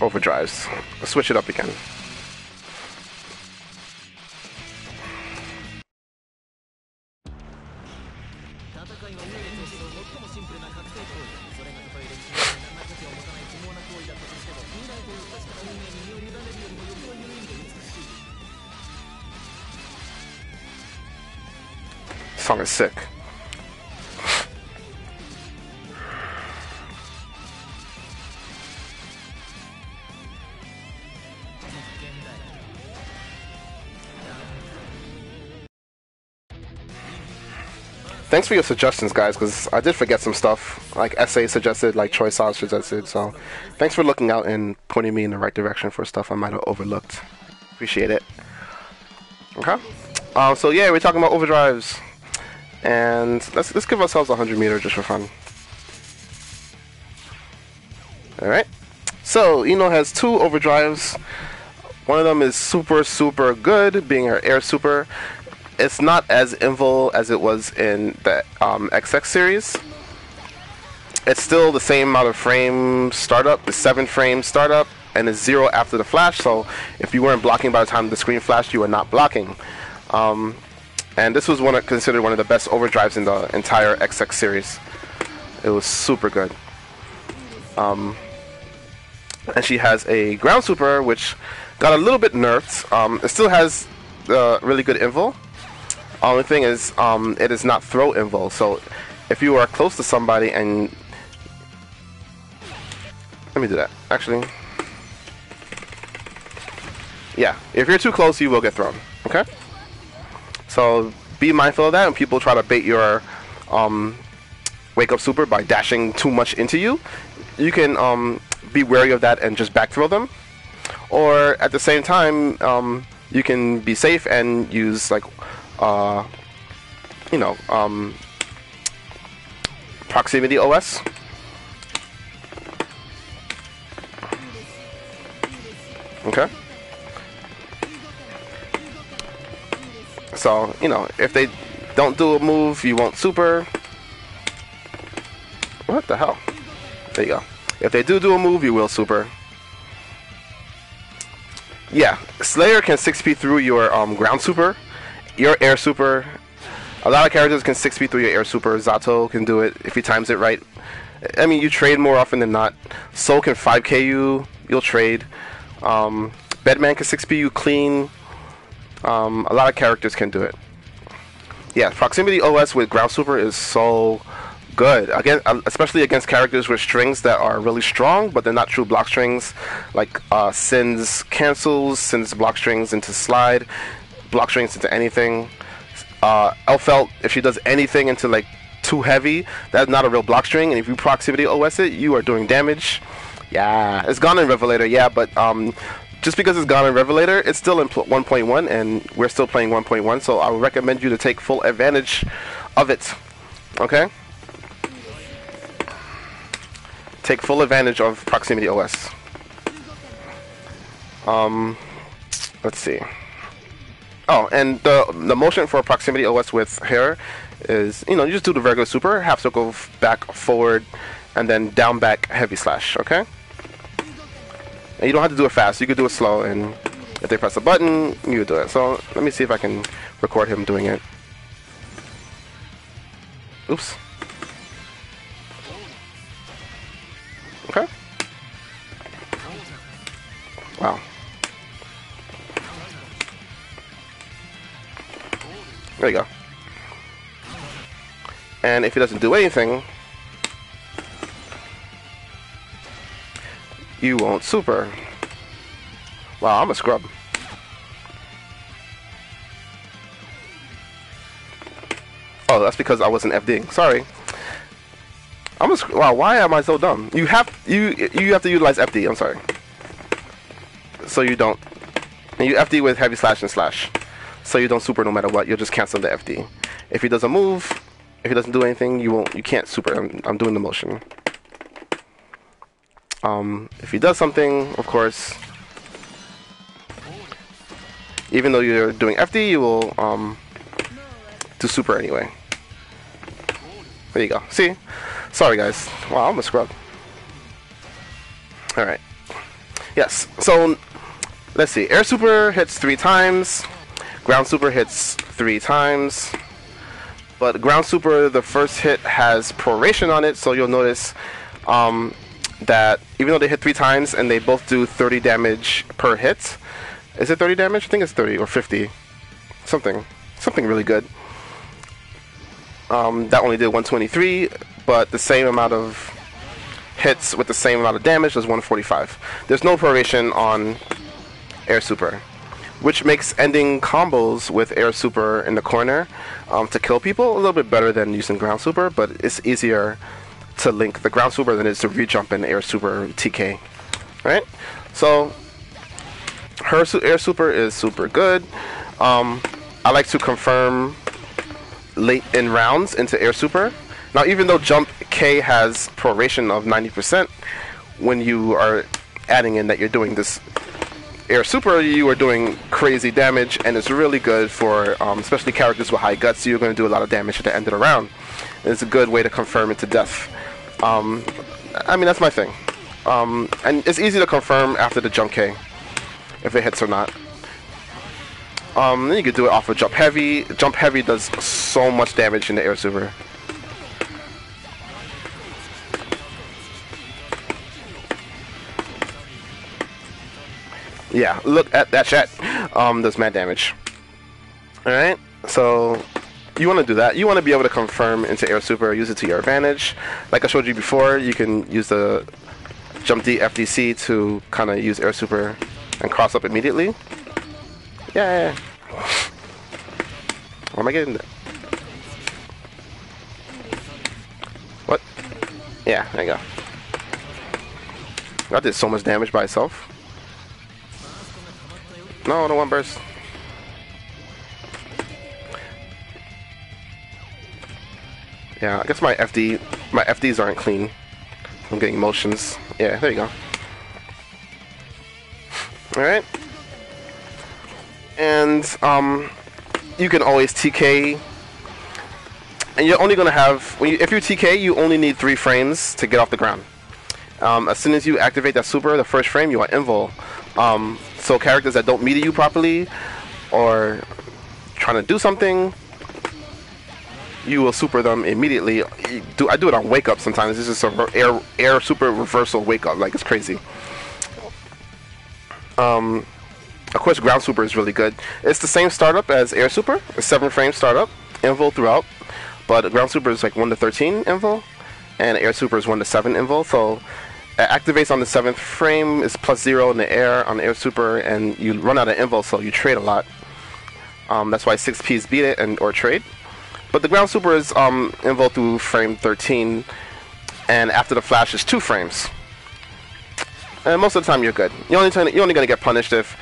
overdrives. Let's switch it up again. Song is sick. Thanks for your suggestions, guys, because I did forget some stuff. Like SA suggested, like Choi Sauce suggested, so thanks for looking out and pointing me in the right direction for stuff I might have overlooked. Appreciate it. Okay. So yeah, we're talking about overdrives. And let's give ourselves 100 meter just for fun. Alright. So Ino has 2 overdrives. One of them is super good, being her air super. It's not as invul as it was in the XX series. It's still the same amount of frame startup, the 7 frame startup, and it's 0 after the flash. So if you weren't blocking by the time the screen flashed, you were not blocking. And this was considered one of the best overdrives in the entire XX series. It was super good. And she has a ground super, which got a little bit nerfed. It still has really good invul. Only thing is, it is not throw invul. So if you are close to somebody and... Let me do that, actually. Yeah, if you're too close, you will get thrown. Okay? So be mindful of that when people try to bait your wake up super by dashing too much into you. You can be wary of that and just back throw them. Or at the same time, you can be safe and use like proximity OS. Okay. So, if they don't do a move, you won't super. What the hell? There you go. If they do a move, you will super. Yeah, Slayer can 6p through your ground super, your air super. A lot of characters can 6p through your air super. Zato can do it if he times it right. I mean, you trade more often than not. Soul can 5k you, you'll trade. Bedman can 6p you clean. A lot of characters can do it. Yeah, proximity OS with ground super is so good. Again, especially against characters with strings that are really strong, but they're not true block strings. Like Sin's cancels, Sin's block strings into slide. block strings into anything. Elfelt, if she does anything into like too heavy, that's not a real block string, and if you proximity OS it, you are doing damage. Yeah, it's gone in Revelator, yeah, but just because it's gone in Revelator, it's still in 1.1, and we're still playing 1.1, so I would recommend you to take full advantage of it. Okay? Take full advantage of proximity OS. Let's see. Oh, and the motion for proximity OS with hair is, you know, you just do the regular super, half circle, back, forward, and then down, back, heavy slash, okay? And you don't have to do it fast, you could do it slow, and if they press a button, you do it. So let me see if I can record him doing it. Oops. Okay. Wow. There you go. And if he doesn't do anything, you won't super. Wow, I'm a scrub. Oh, that's because I wasn't FDing. Sorry. Wow, why am I so dumb? You have to utilize FD. I'm sorry. So you don't. And you FD with heavy slash and slash. So you don't super no matter what. You'll just cancel the FD. If he doesn't move, if he doesn't do anything, you can't super. I'm doing the motion. If he does something, of course, even though you're doing FD, you will do super anyway. There you go. See? Sorry guys. Wow, I'm a scrub. Alright. Yes, so let's see. Air super hits 3 times. Ground super hits 3 times. But ground super, the first hit has proration on it, so you'll notice that even though they hit 3 times and they both do 30 damage per hit. Is it 30 damage? I think it's 30 or 50. Something really good. That only did 123, but the same amount of hits with the same amount of damage does 145. There's no proration on air super, which makes ending combos with air super in the corner to kill people a little bit better than using ground super, but it's easier to link the ground super than it is to re-jump in air super TK. Right? So her air super is super good. I like to confirm late in rounds into air super. Now, even though jump K has proration of 90%, when you are adding in that you're doing this air super, you are doing crazy damage, and it's really good for especially characters with high guts. You're going to do a lot of damage at the end of the round. It's a good way to confirm it to death. I mean, that's my thing. And it's easy to confirm after the jump K, if it hits or not. Then you could do it off of jump heavy. Jump heavy does so much damage in the air super. Yeah, look at that chat. Does mad damage. Alright, so you want to do that. You want to be able to confirm into air super, use it to your advantage. Like I showed you before, you can use the jump D FDC to kind of use air super and cross up immediately. Yeah. Where am I getting that? What? Yeah, there you go. That did so much damage by itself. No, one burst. Yeah, I guess my FDs aren't clean. I'm getting motions. Yeah, there you go. Alright. And you can always TK, and you're only gonna have if you TK, you only need 3 frames to get off the ground. As soon as you activate that super, the first frame, you are invul. So characters that don't meet you properly or trying to do something, you will super them immediately. I do it on wake up sometimes. This is a air super reversal wake up, like it's crazy. Of course, ground super is really good. It's the same startup as air super, a 7-frame startup, invul throughout, but ground super is like 1 to 13 invul, and air super is 1 to 7 invul. So it activates on the 7th frame, is +0 in the air on air super, and you run out of invul, so you trade a lot. That's why 6Ps beat it or trade. But the ground super is invoked through frame 13, and after the flash is 2 frames. And most of the time you're good. You're only gonna get punished if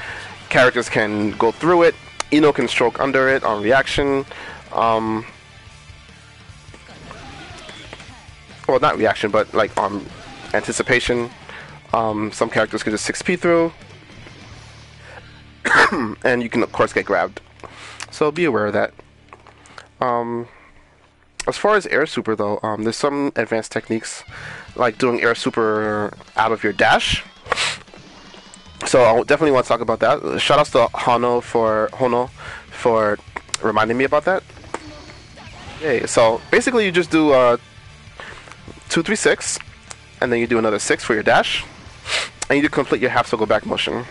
characters can go through it. Ino can stroke under it on reaction. Well, not reaction, but like on anticipation. Some characters can just 6P through, and you can of course get grabbed. So be aware of that. As far as air super though, there's some advanced techniques like doing air super out of your dash. So I definitely want to talk about that. Shout outs to Hono for reminding me about that. Okay, so basically you just do 2, 3, 6, and then you do another 6 for your dash, and you complete your half circle back motion.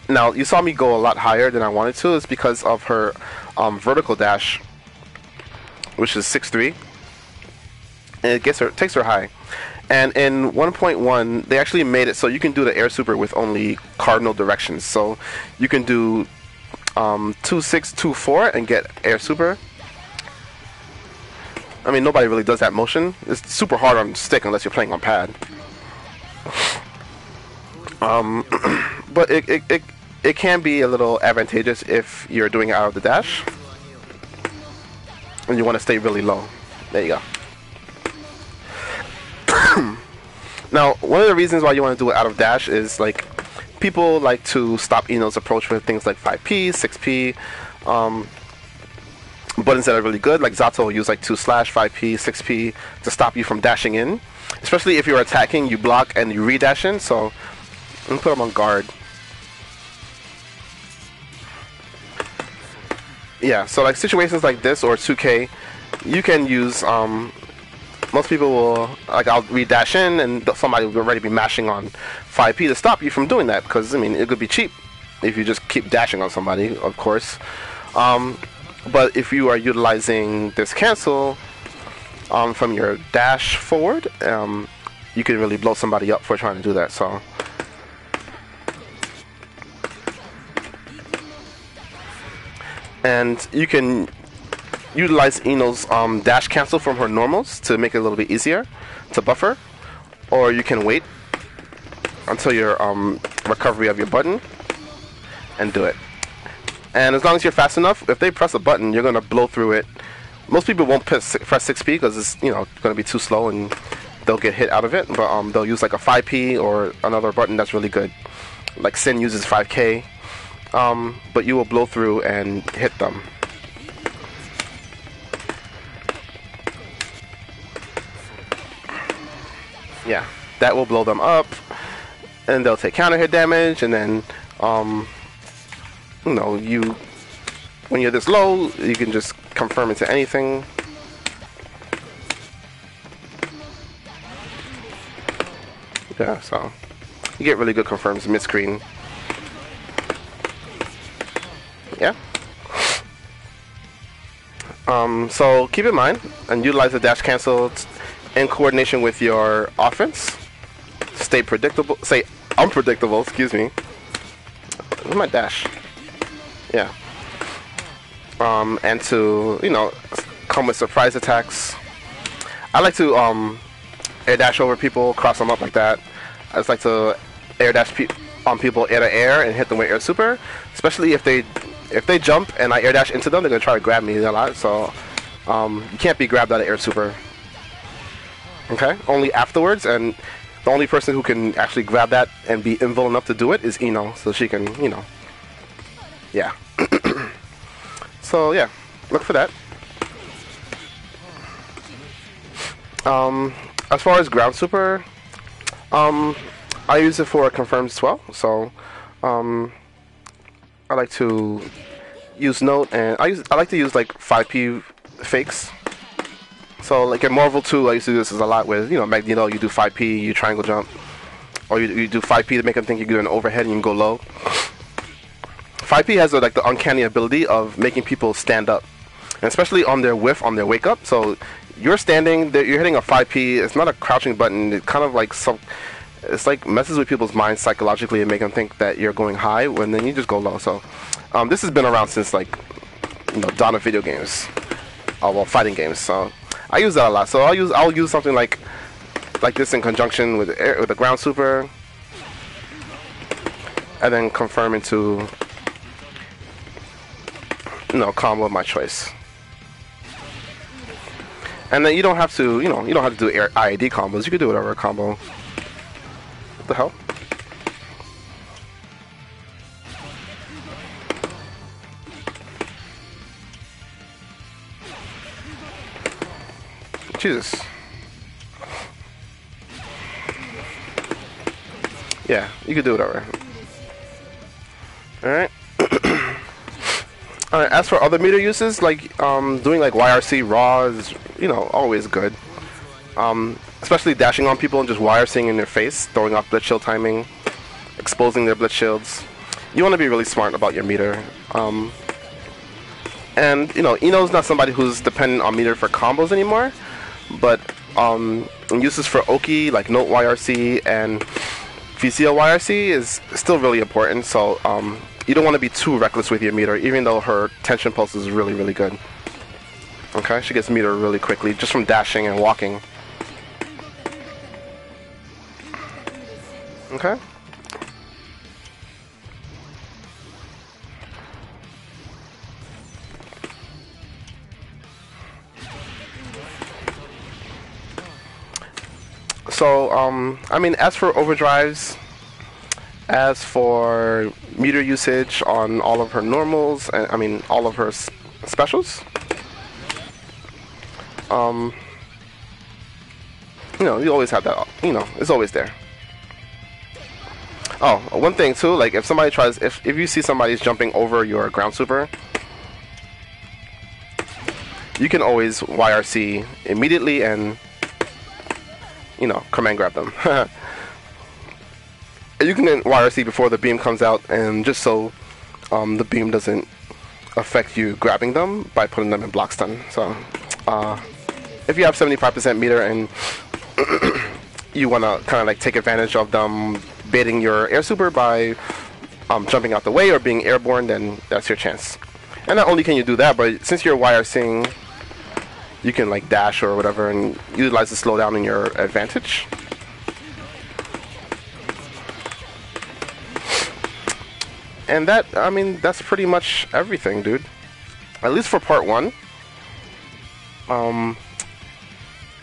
Now you saw me go a lot higher than I wanted to. It's because of her vertical dash, which is 6-3, and it takes her high. And in 1.1, they actually made it so you can do the air super with only cardinal directions. So you can do 2, 6, 2, 4 and get air super. I mean, nobody really does that motion. It's super hard on stick unless you're playing on pad. But it can be a little advantageous if you're doing it out of the dash and you want to stay really low. There you go. Now, one of the reasons why you want to do it out of dash is like people like to stop Ino's approach with things like 5P, 6P, buttons that are really good. Like Zato will use like 2/, 5P, 6P to stop you from dashing in. Especially if you're attacking, you block and you re-dash in. So let me put him on guard. Yeah, so like situations like this or 2K, you can use most people will, like, I'll re-dash in and somebody will already be mashing on 5P to stop you from doing that, because I mean it could be cheap if you just keep dashing on somebody, of course. But if you are utilizing this cancel from your dash forward, you can really blow somebody up for trying to do that. So and you can utilize Ino's dash cancel from her normals to make it a little bit easier to buffer, or you can wait until your recovery of your button and do it. And as long as you're fast enough, if they press a button, you're gonna blow through it. Most people won't press 6P because it's gonna be too slow and they'll get hit out of it. But they'll use like a 5P or another button that's really good. Like Sin uses 5K, but you will blow through and hit them. Yeah, that will blow them up, and they'll take counter hit damage, and then, when you're this low, you can just confirm into anything. Yeah, so you get really good confirms mid-screen. Yeah. So keep in mind and utilize the dash cancel in coordination with your offense. Stay unpredictable, excuse me. Where's my dash? Yeah. And to, come with surprise attacks. I like to air dash over people, cross them up like that. I just like to air dash on people air to air and hit them with air super. Especially if they jump and I air dash into them, they're gonna try to grab me a lot. So you can't be grabbed out of air super. Okay, only afterwards, and the only person who can actually grab that and be invul enough to do it is Ino, so she can, yeah. So yeah, look for that. As far as ground super, I use it for confirms as well. So I like to use note, and I like to use like 5P fakes. So like in Marvel 2, I used to do this a lot with, Magneto, you do 5P, you triangle jump. Or you do 5P to make them think you do an overhead and you can go low. 5P has the uncanny ability of making people stand up. And especially on their whiff, on their wake up. So you're standing, you're hitting a 5P, it's not a crouching button, it's kind of like it's like messes with people's minds psychologically and make them think that you're going high when then you just go low. So this has been around since like dawn of video games, well, fighting games. So I use that a lot. So I'll use something like this in conjunction with a ground super, and then confirm into combo of my choice. And then you don't have to do IAD combos. You can do whatever combo. What the hell? Jesus. Yeah, you can do whatever. Alright. Alright, as for other meter uses, like doing like YRC raw is always good. Especially dashing on people and just YRCing in their face, throwing off blitz shield timing, exposing their blitz shields. You want to be really smart about your meter. And Ino's not somebody who's dependent on meter for combos anymore, but uses for Oki like Note YRC and VCL YRC is still really important. So you don't want to be too reckless with your meter, even though her tension pulse is really, really good. Okay, she gets meter really quickly just from dashing and walking. Okay. So, I mean, as for overdrives, as for meter usage on all of her normals, and I mean all of her specials, you always have that. It's always there. Oh, one thing too, like if somebody tries, if you see somebody's jumping over your ground super, you can always YRC immediately and command grab them. You can YRC before the beam comes out, and just so the beam doesn't affect you grabbing them by putting them in block stun. So if you have 75% meter and you want to kind of like take advantage of them baiting your air super by jumping out the way or being airborne, then that's your chance. And not only can you do that, but since you're YRCing, you can like dash or whatever and utilize the slowdown in your advantage. And that, I mean, that's pretty much everything, dude. At least for part 1.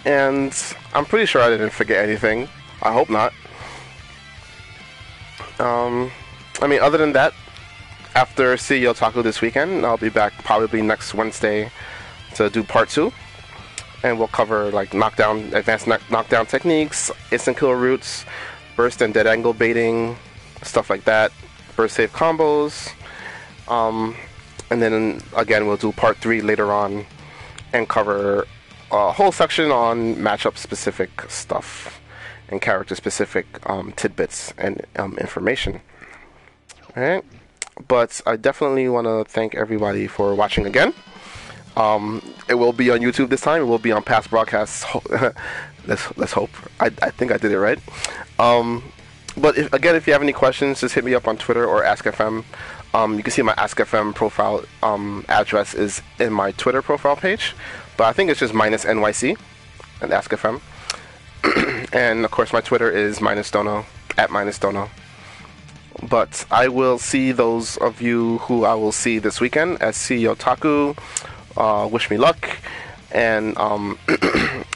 And I'm pretty sure I didn't forget anything. I hope not. I mean, other than that, after CEO Taco this weekend, I'll be back probably next Wednesday to do part 2. And we'll cover like advanced knockdown techniques, instant kill routes, burst and dead angle baiting, stuff like that, burst save combos, and then again we'll do part 3 later on and cover a whole section on matchup specific stuff and character specific tidbits and information. Alright, but I definitely want to thank everybody for watching again. It will be on YouTube this time. It will be on past broadcasts. Let's hope. I think I did it right. But if you have any questions, just hit me up on Twitter or AskFM. You can see my AskFM profile address is in my Twitter profile page, but I think it's just Mynus NYC and AskFM. And of course, my Twitter is MynusDono at MynusDono. But I will see those of you who I will see this weekend at CEO Taku. Wish me luck, and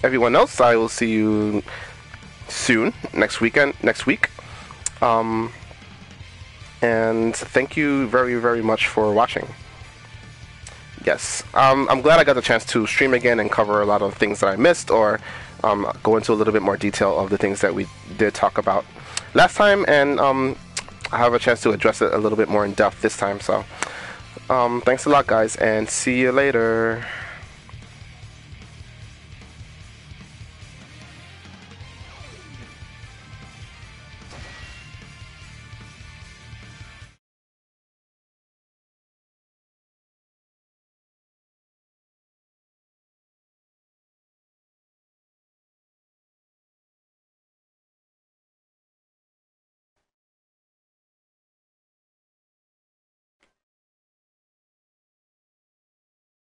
everyone else, I will see you soon next week. And thank you very, very much for watching. Yes, I'm glad I got the chance to stream again and cover a lot of things that I missed, or go into a little bit more detail of the things that we did talk about last time, and I have a chance to address it a little bit more in depth this time. So thanks a lot, guys, and see you later.